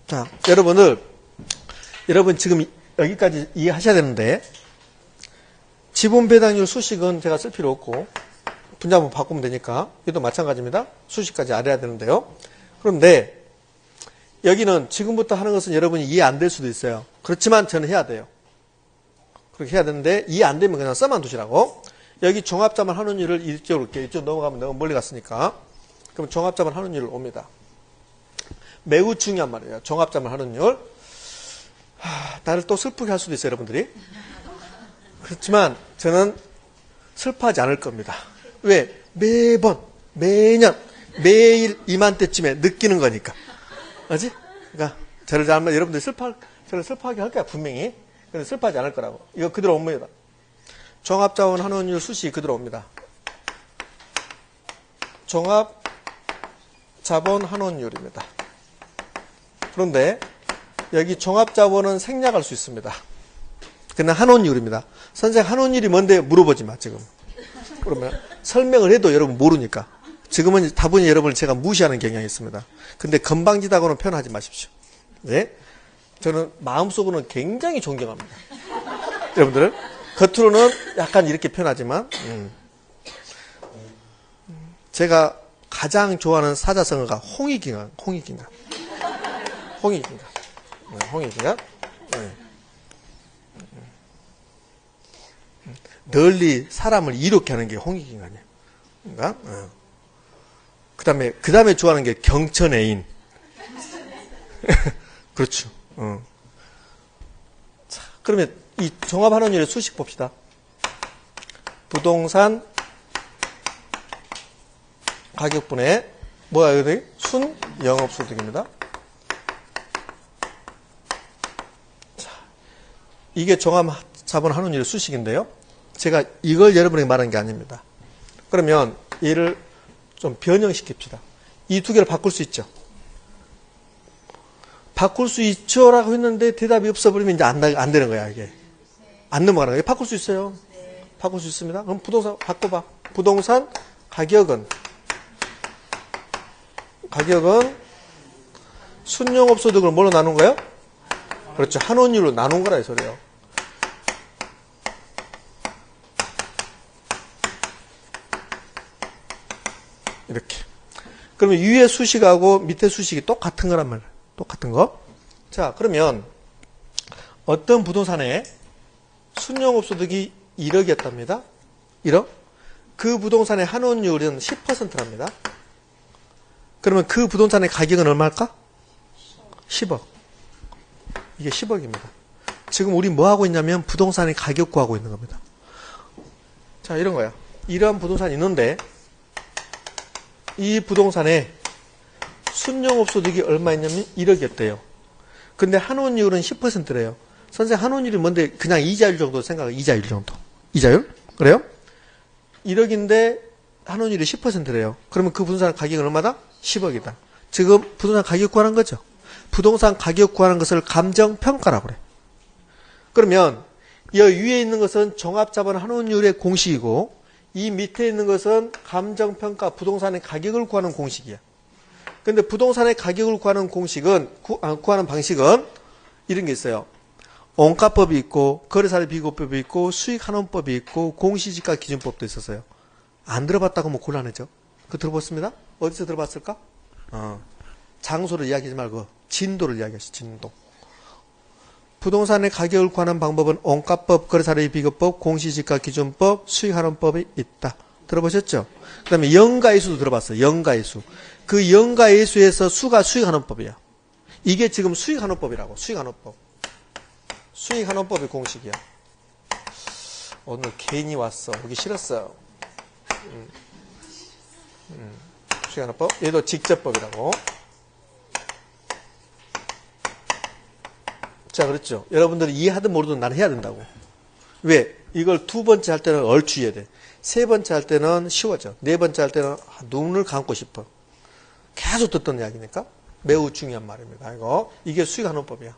자, 여러분 지금 여기까지 이해하셔야 되는데 지분 배당률 수식은 제가 쓸 필요 없고 분자분 바꾸면 되니까 이것도 마찬가지입니다. 수식까지 알아야 되는데요. 그런데 여기는 지금부터 하는 것은 여러분이 이해 안 될 수도 있어요. 그렇지만 저는 해야 돼요. 그렇게 해야 되는데 이해 안 되면 그냥 써만 두시라고. 여기 종합자본 환원율을 이쪽으로 이렇게 이쪽 넘어가면 너무 멀리 갔으니까 그럼 종합자본 환원율을 옵니다. 매우 중요한 말이에요. 종합자본 환원율. 나를 또 슬프게 할 수도 있어요, 여러분들이. 그렇지만 저는 슬퍼하지 않을 겁니다. 왜? 매년, 매일 이맘때쯤에 느끼는 거니까. 알지? 그러니까 저를 잘하면 여러분들이 저를 슬퍼하게 할 거야, 분명히. 근데 슬퍼하지 않을 거라고. 이거 그대로 옵니다. 종합자본 환원율 수식 그대로 옵니다. 종합자본 환원율입니다. 그런데 여기 종합자본은 생략할 수 있습니다. 그냥 환원율입니다. 선생님 환원율이 뭔데 물어보지 마 지금. 그러면 설명을 해도 여러분 모르니까. 지금은 다분히 여러분을 제가 무시하는 경향이 있습니다. 근데 건방지다고는 표현하지 마십시오. 네? 저는 마음속으로는 굉장히 존경합니다. 여러분들 겉으로는 약간 이렇게 표현하지만 제가 가장 좋아하는 사자성어가 홍익인간. 네. 널리 사람을 이롭게 하는 게 홍익인간이에요. 그러니까 그 다음에 좋아하는 게 경천애인. 그렇죠. 자, 그러면 이 종합환원율의 수식 봅시다. 부동산 가격분의 뭐야 여기 순영업소득입니다. 자, 이게 종합자본 환원율의 수식인데요. 제가 이걸 여러분에게 말한 게 아닙니다. 그러면 얘를 좀 변형시킵시다. 이 두 개를 바꿀 수 있죠. 바꿀 수 있죠라고 했는데 대답이 없어버리면 이제 안 되는 거야 이게. 안 넘어가는 거야. 바꿀 수 있어요. 바꿀 수 있습니다. 그럼 부동산 바꿔봐. 부동산 가격은 순영업소득을 뭘로 나눈 거예요? 그렇죠. 환원율로 나눈 거라 이 소리예요. 이렇게. 그러면 위에 수식하고 밑에 수식이 똑같은 거란 말이에요. 똑같은 거. 자, 그러면 어떤 부동산에 순영업소득이 1억이었답니다. 1억. 그 부동산의 환원율은 10%랍니다. 그러면 그 부동산의 가격은 얼마일까? 10억. 이게 10억입니다. 지금 우리 뭐 하고 있냐면 부동산의 가격 구하고 있는 겁니다. 자, 이런 거야. 이러한 부동산이 있는데 이 부동산에 순영업소득이 얼마였냐면 1억이었대요. 근데 환원율은 10%래요. 선생님 환원율이 뭔데 그냥 이자율 정도 생각해. 이자율 정도. 이자율? 그래요? 1억인데 환원율이 10%래요. 그러면 그 부동산 가격은 얼마다? 10억이다. 지금 부동산 가격 구하는 거죠. 부동산 가격 구하는 것을 감정평가라고 그래. 그러면 이 위에 있는 것은 종합자본 환원율의 공식이고 이 밑에 있는 것은 감정평가 부동산의 가격을 구하는 공식이야. 근데 부동산의 가격을 구하는 공식은 구하는 방식은 이런 게 있어요. 원가법이 있고 거래사례 비교법이 있고 수익환원법이 있고 공시지가 기준법도 있었어요. 안 들어봤다고 뭐 곤란하죠. 그거 들어봤습니다? 어디서 들어봤을까? 장소를 이야기하지 말고 진도를 이야기하시. 진도. 부동산의 가격을 구하는 방법은 원가법, 거래사례 비교법, 공시지가 기준법, 수익환원법이 있다. 들어보셨죠? 그 다음에 영가이수도 들어봤어요. 영가이수. 그 0과 예수에서 수가 수익환원법이야. 이게 지금 수익환원법이라고. 수익환원법. 수익환원법의 공식이야. 오늘 개인이 왔어. 오기 싫었어. 수익환원법. 얘도 직접법이라고. 자, 그렇죠. 여러분들이 이해하든 모르든 나는 해야 된다고. 왜? 이걸 두 번째 할 때는 얼추 이해돼. 세 번째 할 때는 쉬워져. 네 번째 할 때는 눈을 감고 싶어. 계속 듣던 이야기니까 매우 중요한 말입니다. 이게 수익환원법이야.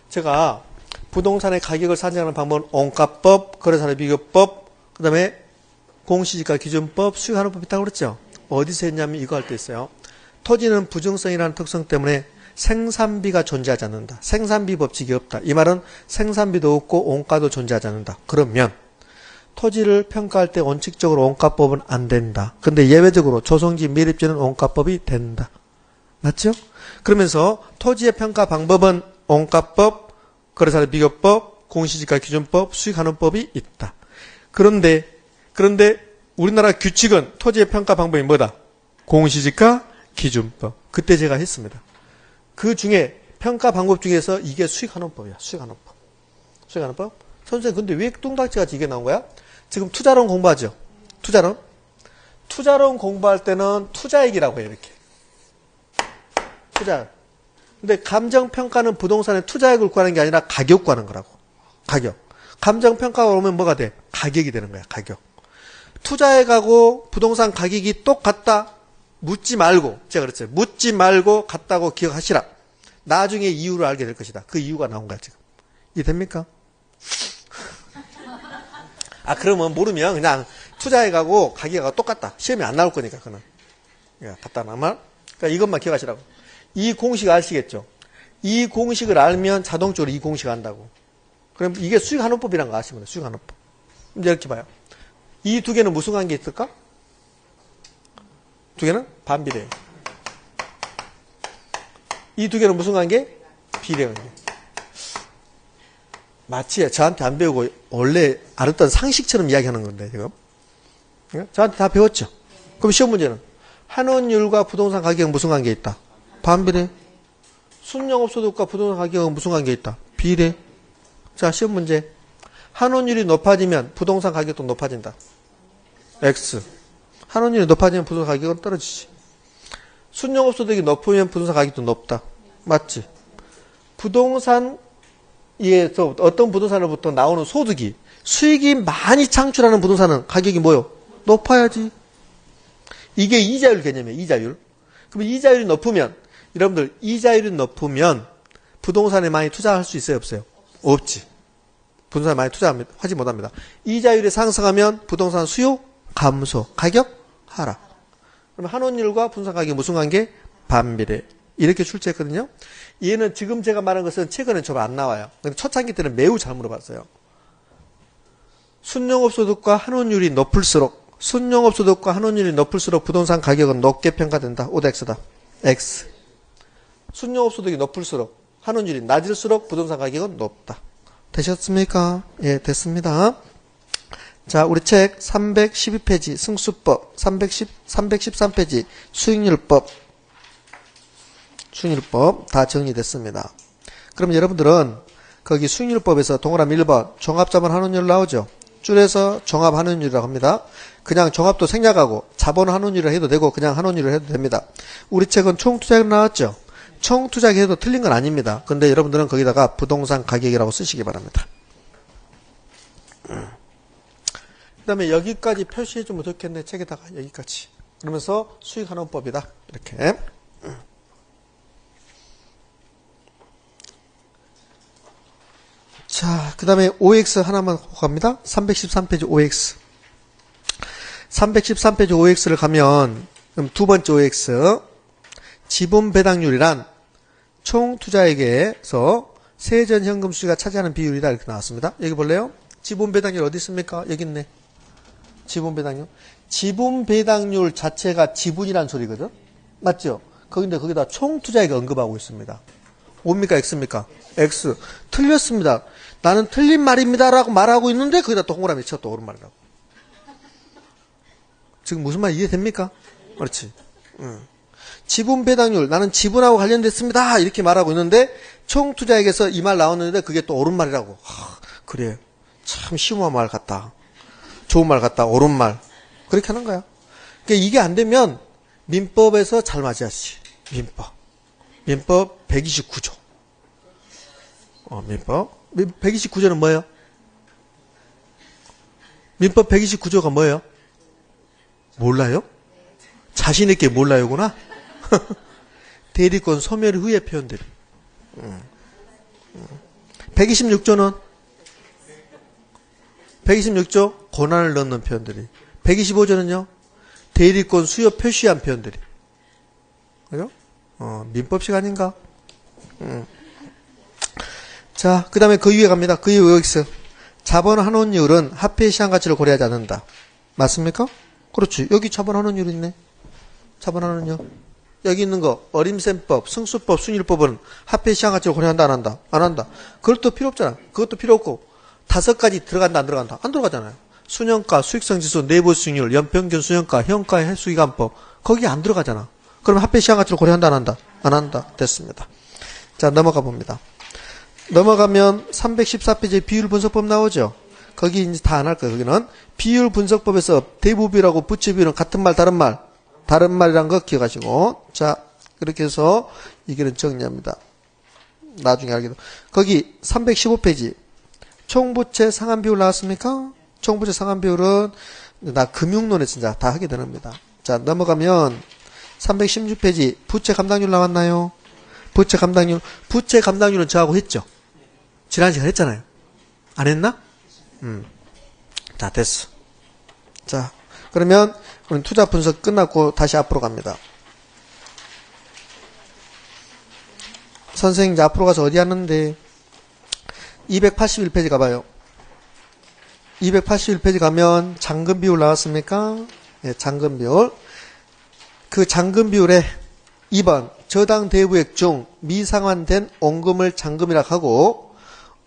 제가 부동산의 가격을 산정하는 방법은 원가법, 거래사례 비교법, 그 다음에 공시지가 기준법, 수익환원법 있다고 그랬죠. 어디서 했냐면 이거 할 때 있어요. 토지는 부증성이라는 특성 때문에 생산비가 존재하지 않는다. 생산비 법칙이 없다. 이 말은 생산비도 없고 원가도 존재하지 않는다. 그러면 토지를 평가할 때 원칙적으로 원가법은 안 된다. 근데 예외적으로 조성지 매립지는 원가법이 된다. 맞죠? 그러면서 토지의 평가 방법은 원가법, 거래사례 비교법, 공시지가 기준법, 수익환원법이 있다. 그런데 우리나라 규칙은 토지의 평가 방법이 뭐다? 공시지가 기준법. 그때 제가 했습니다. 그 중에 평가 방법 중에서 이게 수익환원법이야. 수익환원법. 수익환원법? 선생님 근데 왜 뚱닥지같이 이게 나온 거야? 지금 투자론 공부하죠. 투자론 공부할 때는 투자액이라고 해요. 이렇게. 투자. 근데 감정평가는 부동산의 투자액을 구하는 게 아니라 가격 구하는 거라고. 가격. 감정평가가 오면 뭐가 돼? 가격이 되는 거야. 가격. 투자액하고 부동산 가격이 똑같다. 묻지 말고. 제가 그랬어요. 묻지 말고 같다고 기억하시라. 나중에 이유를 알게 될 것이다. 그 이유가 나온 거야 지금. 이해됩니까? 그러면 모르면 그냥 투자액하고 가격하고 똑같다. 시험에 안 나올 거니까 그는. 같다 나만. 그러니까 이것만 기억하시라고. 이 공식 아시겠죠? 이 공식을 알면 자동적으로 이 공식 안다고. 그럼 이게 수익환원법이라는 거 아시면 돼요. 수익환원법. 이제 이렇게 봐요. 이 두 개는 무슨 관계 있을까? 두 개는 반비례. 이 두 개는 무슨 관계? 비례 관계. 마치 저한테 안 배우고 원래 알았던 상식처럼 이야기하는 건데 지금. 저한테 다 배웠죠. 그럼 시험 문제는 환원율과 부동산 가격은 무슨 관계 있다? 반비례. 순영업소득과 부동산 가격은 무슨 관계 있다? 비례. 자, 시험 문제. 환원율이 높아지면 부동산 가격도 높아진다. X. 환원율이 높아지면 부동산 가격은 떨어지지. 순영업소득이 높으면 부동산 가격도 높다. 맞지? 부동산에서 어떤 부동산으로부터 나오는 소득이 수익이 많이 창출하는 부동산은 가격이 뭐요? 높아야지. 이게 이자율 개념이에요. 이자율. 그럼 이자율이 높으면 여러분들 이자율이 높으면 부동산에 많이 투자할 수 있어요? 없어요? 없지. 부동산에 많이 투자하지 못합니다. 이자율이 상승하면 부동산 수요 감소, 가격 하락. 그럼 환원율과 부동산 가격이 무슨 관계? 반비례. 이렇게 출제했거든요. 얘는 지금 제가 말한 것은 최근에 좀 안 나와요. 근데 초창기 때는 매우 잘 물어봤어요. 순영업소득과 환원율이 높을수록 부동산 가격은 높게 평가된다. 오다 X다. X. 순영업소득이 높을수록 환원율이 낮을수록 부동산 가격은 높다. 되셨습니까? 예, 됐습니다. 자, 우리 책 312페이지 승수법, 313페이지 수익률법 다 정리됐습니다. 그럼 여러분들은 거기 수익률법에서 동그라미 1번 종합자본 환원율 나오죠? 줄여서 종합환원율이라고 합니다. 그냥 종합도 생략하고 자본 환원율을 해도 되고 그냥 환원율을 해도 됩니다. 우리 책은 총투자액 나왔죠? 총투자액 해도 틀린 건 아닙니다. 근데 여러분들은 거기다가 부동산 가격이라고 쓰시기 바랍니다. 그 다음에 여기까지 표시해주면 좋겠네. 책에다가 여기까지. 그러면서 수익환원법이다. 이렇게. 자, 그 다음에 OX 하나만 갑니다. 313페이지 OX. 313페이지 OX를 가면, 그럼 두 번째 OX. 지분 배당률이란 총 투자액에서 세전 현금 수지가 차지하는 비율이다. 이렇게 나왔습니다. 여기 볼래요? 지분 배당률 어디 있습니까? 여기 있네. 지분 배당률. 지분 배당률 자체가 지분이란 소리거든? 맞죠? 거기다 총 투자액 언급하고 있습니다. 뭡니까? X입니까? X. 틀렸습니다. 나는 틀린 말입니다. 라고 말하고 있는데 거기다 동그라미 쳐 또 옳은 말이라고. 지금 무슨 말 이해됩니까? 그렇지. 지분 배당률, 나는 지분하고 관련됐습니다. 이렇게 말하고 있는데 총투자액에서 이 말 나왔는데 그게 또 옳은 말이라고. 그래. 참 쉬운 말 같다. 좋은 말 같다. 옳은 말. 그렇게 하는 거야. 그러니까 이게 안 되면 민법에서 잘 맞아야지. 민법 129조. 민법. 129조는 뭐예요? 민법 129조가 뭐예요? 몰라요? 자신있게 몰라요구나? 대리권 소멸 후의 표현들이. 126조는? 126조 권한을 넣는 표현들이. 125조는요? 대리권 수요 표시한 표현들이. 그죠? 민법 시간인가? 자, 그 다음에 그 위에 갑니다. 그 위에 OX. 자본 환원율은 화폐의 시장 가치를 고려하지 않는다. 맞습니까? 그렇지. 여기 자본 환원율 있네. 자본 환원율. 여기 있는 거 어림셈법, 승수법, 순일법은 화폐의 시장 가치를 고려한다 안 한다? 안 한다. 그것도 필요 없잖아. 그것도 필요 없고 5가지 들어간다 안 들어간다? 안 들어가잖아요. 수년가, 수익성지수, 내부 수익률, 연평균 수년가, 현가 해수기간법 거기 안 들어가잖아. 그럼 화폐 시장 가치를 고려한다 안 한다? 안 한다. 됐습니다. 자, 넘어가 봅니다. 넘어가면 314페이지에 비율 분석법 나오죠. 거기 이제 다 안 할 거예요. 거기는 비율 분석법에서 대부비율하고 부채비율은 같은 말 다른 말 다른 말이란 거 기억하시고. 자, 그렇게 해서 이게는 정리합니다. 나중에 알게 돼. 거기 315페이지 총부채 상환비율 나왔습니까? 총부채 상환비율은 나 금융론에 진짜 다 하게 되는 겁니다. 자, 넘어가면 316페이지 부채 감당률 나왔나요? 부채 감당률은 저하고 했죠. 지난 시간 했잖아요. 안 했나? 자, 됐어. 자, 그러면 우리 투자 분석 끝났고 다시 앞으로 갑니다. 선생님 이제 앞으로 가서 어디 하는데 281페이지 가봐요. 281페이지 가면 잔금 비율 나왔습니까? 네, 잔금 비율. 그 잔금 비율에 2번 저당 대부액 중 미상환된 원금을 잔금이라 하고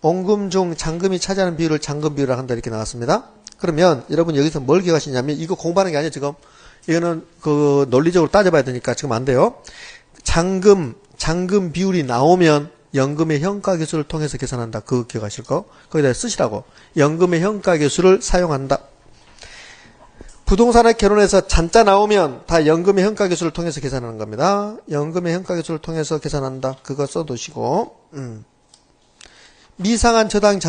원금 중 잔금이 차지하는 비율을 잔금 비율이라 한다 이렇게 나왔습니다. 그러면 여러분 여기서 뭘 기억하시냐면 이거 공부하는 게 아니에요 지금. 이거는 그 논리적으로 따져봐야 되니까 지금 안 돼요. 잔금 비율이 나오면 연금의 현가계수를 통해서 계산한다. 그거 기억하실 거. 거기다 쓰시라고. 연금의 현가계수를 사용한다. 부동산에 결혼해서 잔자 나오면 다 연금의 현가계수를 통해서 계산하는 겁니다. 연금의 현가계수를 통해서 계산한다. 그거 써두시고. 미상한 저당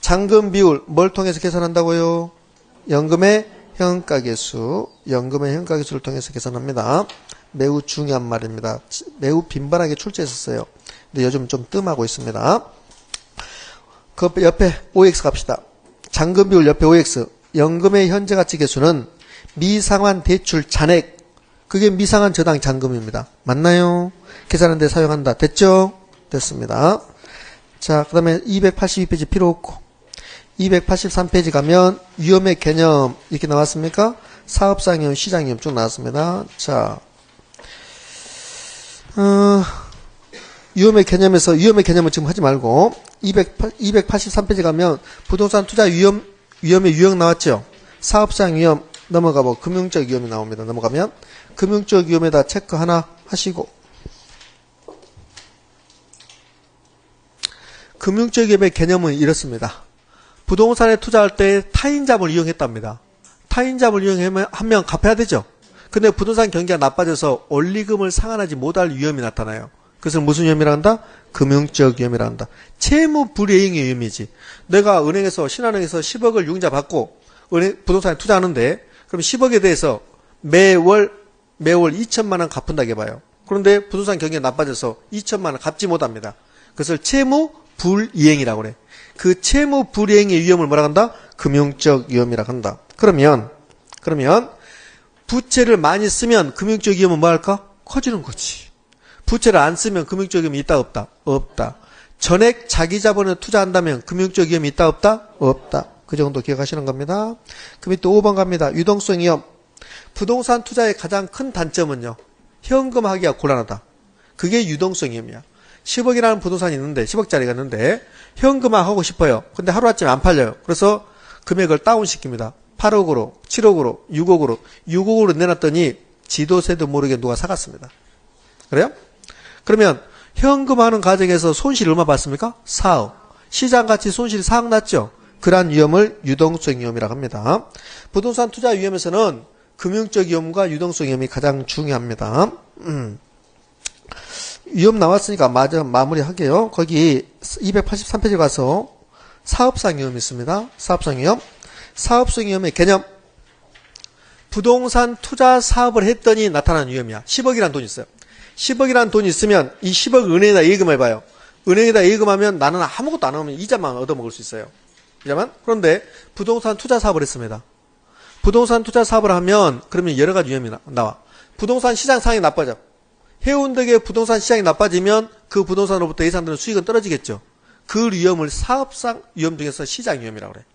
잔금 비율 뭘 통해서 계산한다고요? 연금의 현가계수를 통해서 계산합니다. 매우 중요한 말입니다. 매우 빈번하게 출제했었어요. 근데 요즘 좀 뜸하고 있습니다. 그 옆에 OX 갑시다. 잔금 비율 옆에 OX. 연금의 현재가치 계수는 미상환 대출 잔액. 그게 미상환 저당 잔금입니다. 맞나요? 계산하는 데 사용한다. 됐죠? 됐습니다. 자, 그 다음에 282페이지 필요 없고 283페이지 가면 위험의 개념 이렇게 나왔습니까? 사업상위험, 시장위험 쭉 나왔습니다. 자, 위험의 개념에서 위험의 개념은 지금 하지 말고 283페이지 가면 부동산 투자 위험의 유형 나왔죠. 사업상 위험 넘어가고 금융적 위험이 나옵니다. 넘어가면 금융적 위험에다 체크 하나 하시고 금융적 위험의 개념은 이렇습니다. 부동산에 투자할 때 타인자본을 이용했답니다. 타인자본을 이용하면 갚아야 되죠. 근데 부동산 경기가 나빠져서 원리금을 상환하지 못할 위험이 나타나요. 그것을 무슨 위험이라 한다? 금융적 위험이라 한다. 채무 불이행의 위험이지. 내가 은행에서 신한은행에서 10억을 융자 받고 부동산에 투자하는데 그럼 10억에 대해서 매월 2천만 원 갚는다고 해봐요. 그런데 부동산 경기가 나빠져서 2천만 원 갚지 못합니다. 그것을 채무 불이행이라고 그래. 그 채무 불이행의 위험을 뭐라 한다? 금융적 위험이라 한다. 그러면 부채를 많이 쓰면 금융적 위험은 뭐 할까? 커지는 거지. 부채를 안 쓰면 금융적 위험이 있다 없다? 없다. 전액 자기 자본에 투자한다면 금융적 위험이 있다 없다? 없다. 그 정도 기억하시는 겁니다. 그 밑에 5번 갑니다. 유동성 위험. 부동산 투자의 가장 큰 단점은요. 현금하기가 곤란하다. 그게 유동성 위험이야. 10억이라는 부동산이 있는데 10억짜리가 있는데 현금화 하고 싶어요. 근데 하루아침에 안 팔려요. 그래서 금액을 다운시킵니다. 8억으로 7억으로 6억으로 내놨더니 지도세도 모르게 누가 사갔습니다. 그래요? 그러면 현금하는 과정에서 손실이 얼마 받습니까? 4억. 시장가치 손실이 4억 났죠? 그러한 위험을 유동성 위험이라고 합니다. 부동산 투자 위험에서는 금융적 위험과 유동성 위험이 가장 중요합니다. 위험 나왔으니까 마무리할게요. 거기 283페이지 가서 사업상 위험이 있습니다. 사업상 위험. 사업성 위험의 개념. 부동산 투자 사업을 했더니 나타난 위험이야. 10억이라는 돈이 있어요. 10억이라는 돈이 있으면 이 10억 은행에다 예금해봐요. 은행에다 예금하면 나는 아무것도 안 하면 이자만 얻어먹을 수 있어요. 이자만? 그런데 부동산 투자 사업을 했습니다. 부동산 투자 사업을 하면 그러면 여러 가지 위험이 나와. 부동산 시장 상황이 나빠져. 해운대의 부동산 시장이 나빠지면 그 부동산으로부터 예상되는 수익은 떨어지겠죠. 그 위험을 사업상 위험 중에서 시장 위험이라고 그래.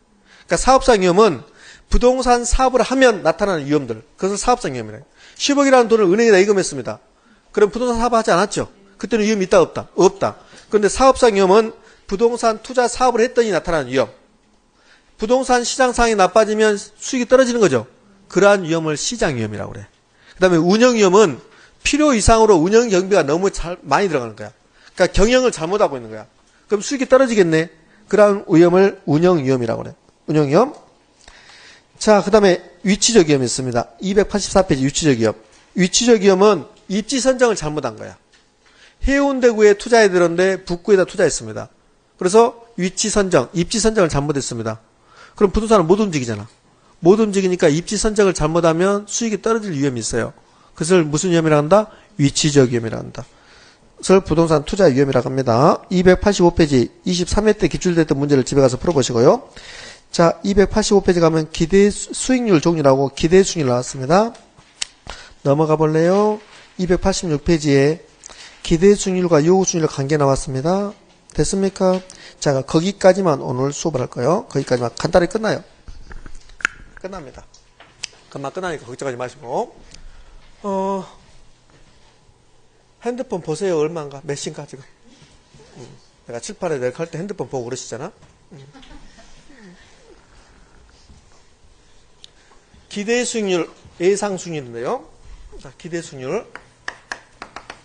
그러니까 사업상 위험은 부동산 사업을 하면 나타나는 위험들. 그것을 사업상 위험이래. 10억이라는 돈을 은행에다 예금했습니다. 그럼 부동산 사업을 하지 않았죠. 그때는 위험이 있다 없다? 없다. 그런데 사업상 위험은 부동산 투자 사업을 했더니 나타나는 위험. 부동산 시장 상황이 나빠지면 수익이 떨어지는 거죠. 그러한 위험을 시장 위험이라고 그래. 그 다음에 운영 위험은 필요 이상으로 운영 경비가 너무 많이 들어가는 거야. 그러니까 경영을 잘못하고 있는 거야. 그럼 수익이 떨어지겠네. 그러한 위험을 운영 위험이라고 그래. 운영 위험. 자, 그 다음에 위치적 위험이 있습니다. 284페이지 위치적 위험. 위치적 위험은 입지 선정을 잘못한 거야. 해운대구에 투자해 들었는데 북구에다 투자했습니다. 그래서 위치 선정, 입지 선정을 잘못했습니다. 그럼 부동산은 못 움직이잖아. 못 움직이니까 입지 선정을 잘못하면 수익이 떨어질 위험이 있어요. 그것을 무슨 위험이라고 한다? 위치적 위험이라고 한다. 그것을 부동산 투자 위험이라고 합니다. 285페이지 23회 때 기출됐던 문제를 집에 가서 풀어보시고요. 자, 285페이지 가면 기대 수익률 종류라고 기대 수익률 나왔습니다. 넘어가 볼래요? 286페이지에 기대 수익률과 요구 수익률 관계 나왔습니다. 됐습니까? 자, 거기까지만 오늘 수업을 할 거예요. 거기까지만 간단히 끝나요. 끝납니다. 금방 끝나니까 걱정하지 마시고. 핸드폰 보세요. 얼마인가? 몇 시인가 지금? 내가 칠판에 내가 할 때 핸드폰 보고 그러시잖아. 기대 수익률, 예상 수익률인데요. 자, 기대 수익률.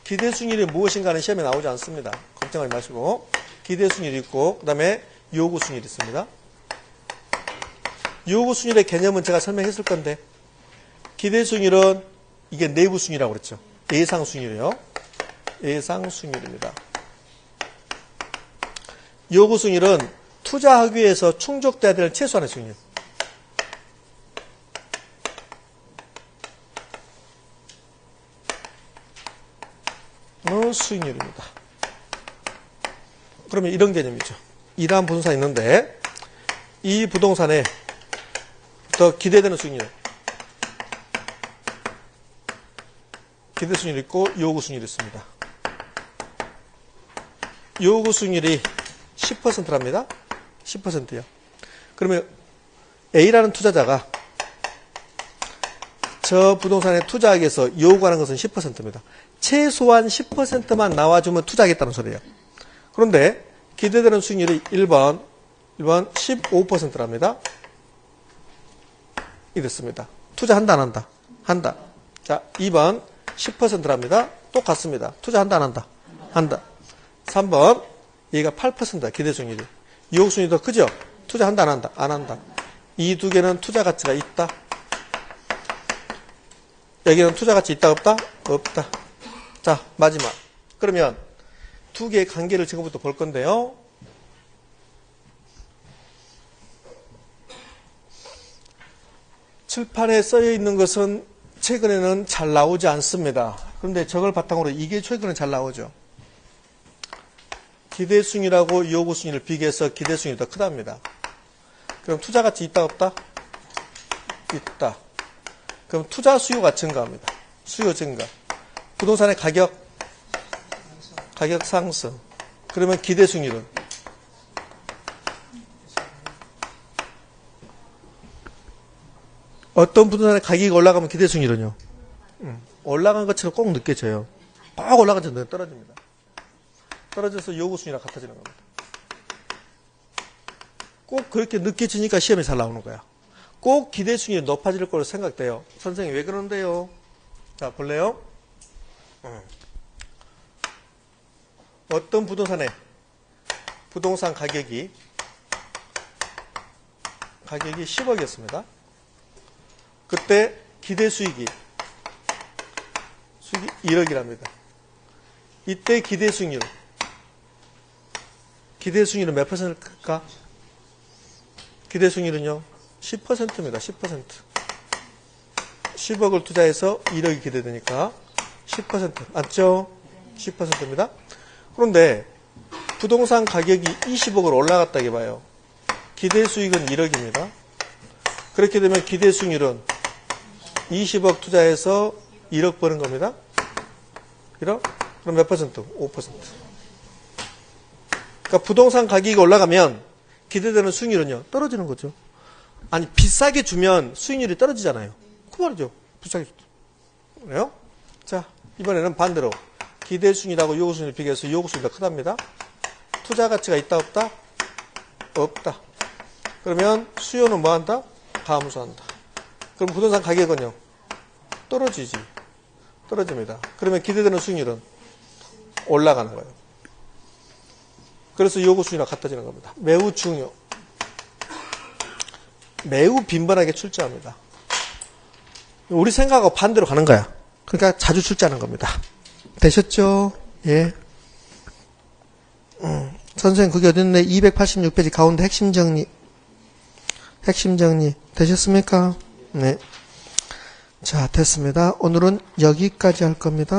기대 수익률이 무엇인가는 시험에 나오지 않습니다. 걱정하지 마시고. 기대 수익률이 있고, 그 다음에 요구 수익률이 있습니다. 요구 수익률의 개념은 제가 설명했을 건데, 기대 수익률은 이게 내부 수익률이라고 그랬죠. 예상 수익률이요. 예상 수익률입니다. 요구 수익률은 투자하기 위해서 충족돼야 될 최소한의 수익률. 수익률입니다. 그러면 이런 개념이죠. 이러한 부동산이 있는데 이 부동산에 더 기대되는 수익률, 기대 수익률이 있고 요구 수익률이 있습니다. 요구 수익률이 10%랍니다. 10%요. 그러면 A라는 투자자가 저 부동산에 투자하기 위해서 요구하는 것은 10%입니다. 최소한 10%만 나와주면 투자하겠다는 소리예요. 그런데 기대되는 수익률이 1번 15%랍니다. 이랬습니다. 투자한다 안 한다? 한다. 자, 2번 10%랍니다. 똑같습니다. 투자한다 안 한다? 한다. 3번 얘가 8%다. 기대 수익률이. 요구 수익률이 더 크죠? 투자한다 안 한다? 안 한다. 이 두 개는 투자 가치가 있다. 여기는 투자 가치 있다 없다? 없다. 자, 마지막. 그러면 두 개의 관계를 지금부터 볼 건데요. 칠판에 써여 있는 것은 최근에는 잘 나오지 않습니다. 그런데 저걸 바탕으로 이게 최근에 잘 나오죠. 기대 수익률하고 요구 수익률을 비교해서 기대 수익률이 더 크답니다. 그럼 투자 가치 있다 없다? 있다. 그럼 투자 수요가 증가합니다. 수요 증가. 부동산의 가격 상승. 그러면 기대 수익률은 어떤 부동산의 가격이 올라가면 기대 수익률은요? 올라간 것처럼 꼭 느껴져요. 꼭 올라간 것처럼 떨어집니다. 떨어져서 요구 수익률이랑 같아지는 겁니다. 꼭 그렇게 느껴지니까 시험에 잘 나오는 거야. 꼭 기대 수익률이 높아질 거로 생각돼요. 선생님 왜 그런데요? 자, 볼래요? 어떤 부동산 가격이 10억이었습니다. 그때 기대 수익이 1억이랍니다. 이때 기대 수익률은 몇 퍼센트일까? 기대 수익률은요, 10%입니다. 10%. 10억을 투자해서 1억이 기대되니까 10%. 맞죠? 10%입니다. 그런데 부동산 가격이 20억으로 올라갔다 해봐요. 기대 수익은 1억입니다. 그렇게 되면 기대 수익률은 20억 투자해서 1억 버는 겁니다. 1억? 그럼 몇 퍼센트? 5%. 그러니까 부동산 가격이 올라가면 기대되는 수익률은요, 떨어지는 거죠. 아니, 비싸게 주면 수익률이 떨어지잖아요. 그 말이죠. 비싸게 줬다. 그래요? 자, 이번에는 반대로. 기대 수익률하고 요구 수익률을 비교해서 요구 수익이 더 크답니다. 투자 가치가 있다, 없다? 없다. 그러면 수요는 뭐 한다? 감소한다. 그럼 부동산 가격은요? 떨어집니다. 그러면 기대되는 수익률은 올라가는 거예요. 그래서 요구 수익률과 같아지는 겁니다. 매우 중요. 매우 빈번하게 출제합니다. 우리 생각하고 반대로 가는 거야. 그러니까 자주 출제하는 겁니다. 되셨죠? 예. 선생님, 그게 어딨네? 286페이지 가운데 핵심 정리. 되셨습니까? 네. 자, 됐습니다. 오늘은 여기까지 할 겁니다.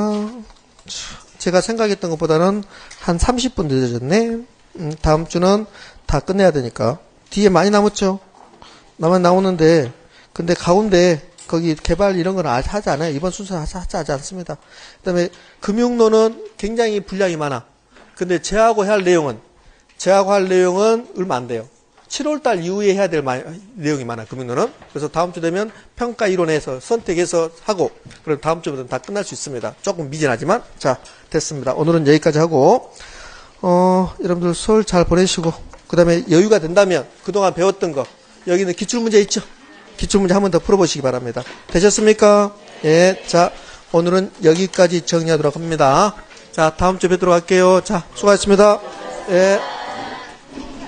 제가 생각했던 것보다는 한 30분 늦어졌네. 다음 주는 다 끝내야 되니까. 뒤에 많이 남았죠? 나오는데, 근데 가운데, 거기 개발 이런 건 하지 않아요. 이번 순서 하지 않습니다. 그 다음에 금융론은 굉장히 분량이 많아. 근데 제하고 할 내용은 얼마 안 돼요. 7월달 이후에 해야 될 내용이 많아요. 금융론은. 그래서 다음 주 되면 평가 이론에서 선택해서 하고, 그럼 다음 주부터는 다 끝날 수 있습니다. 조금 미진하지만. 자, 됐습니다. 오늘은 여기까지 하고, 여러분들 설 잘 보내시고, 그 다음에 여유가 된다면 그동안 배웠던 거, 여기는 기출문제 있죠? 기출문제 한 번 더 풀어보시기 바랍니다. 되셨습니까? 예. 자, 오늘은 여기까지 정리하도록 합니다. 자, 다음 주에 뵙도록 할게요. 자, 수고하셨습니다. 예.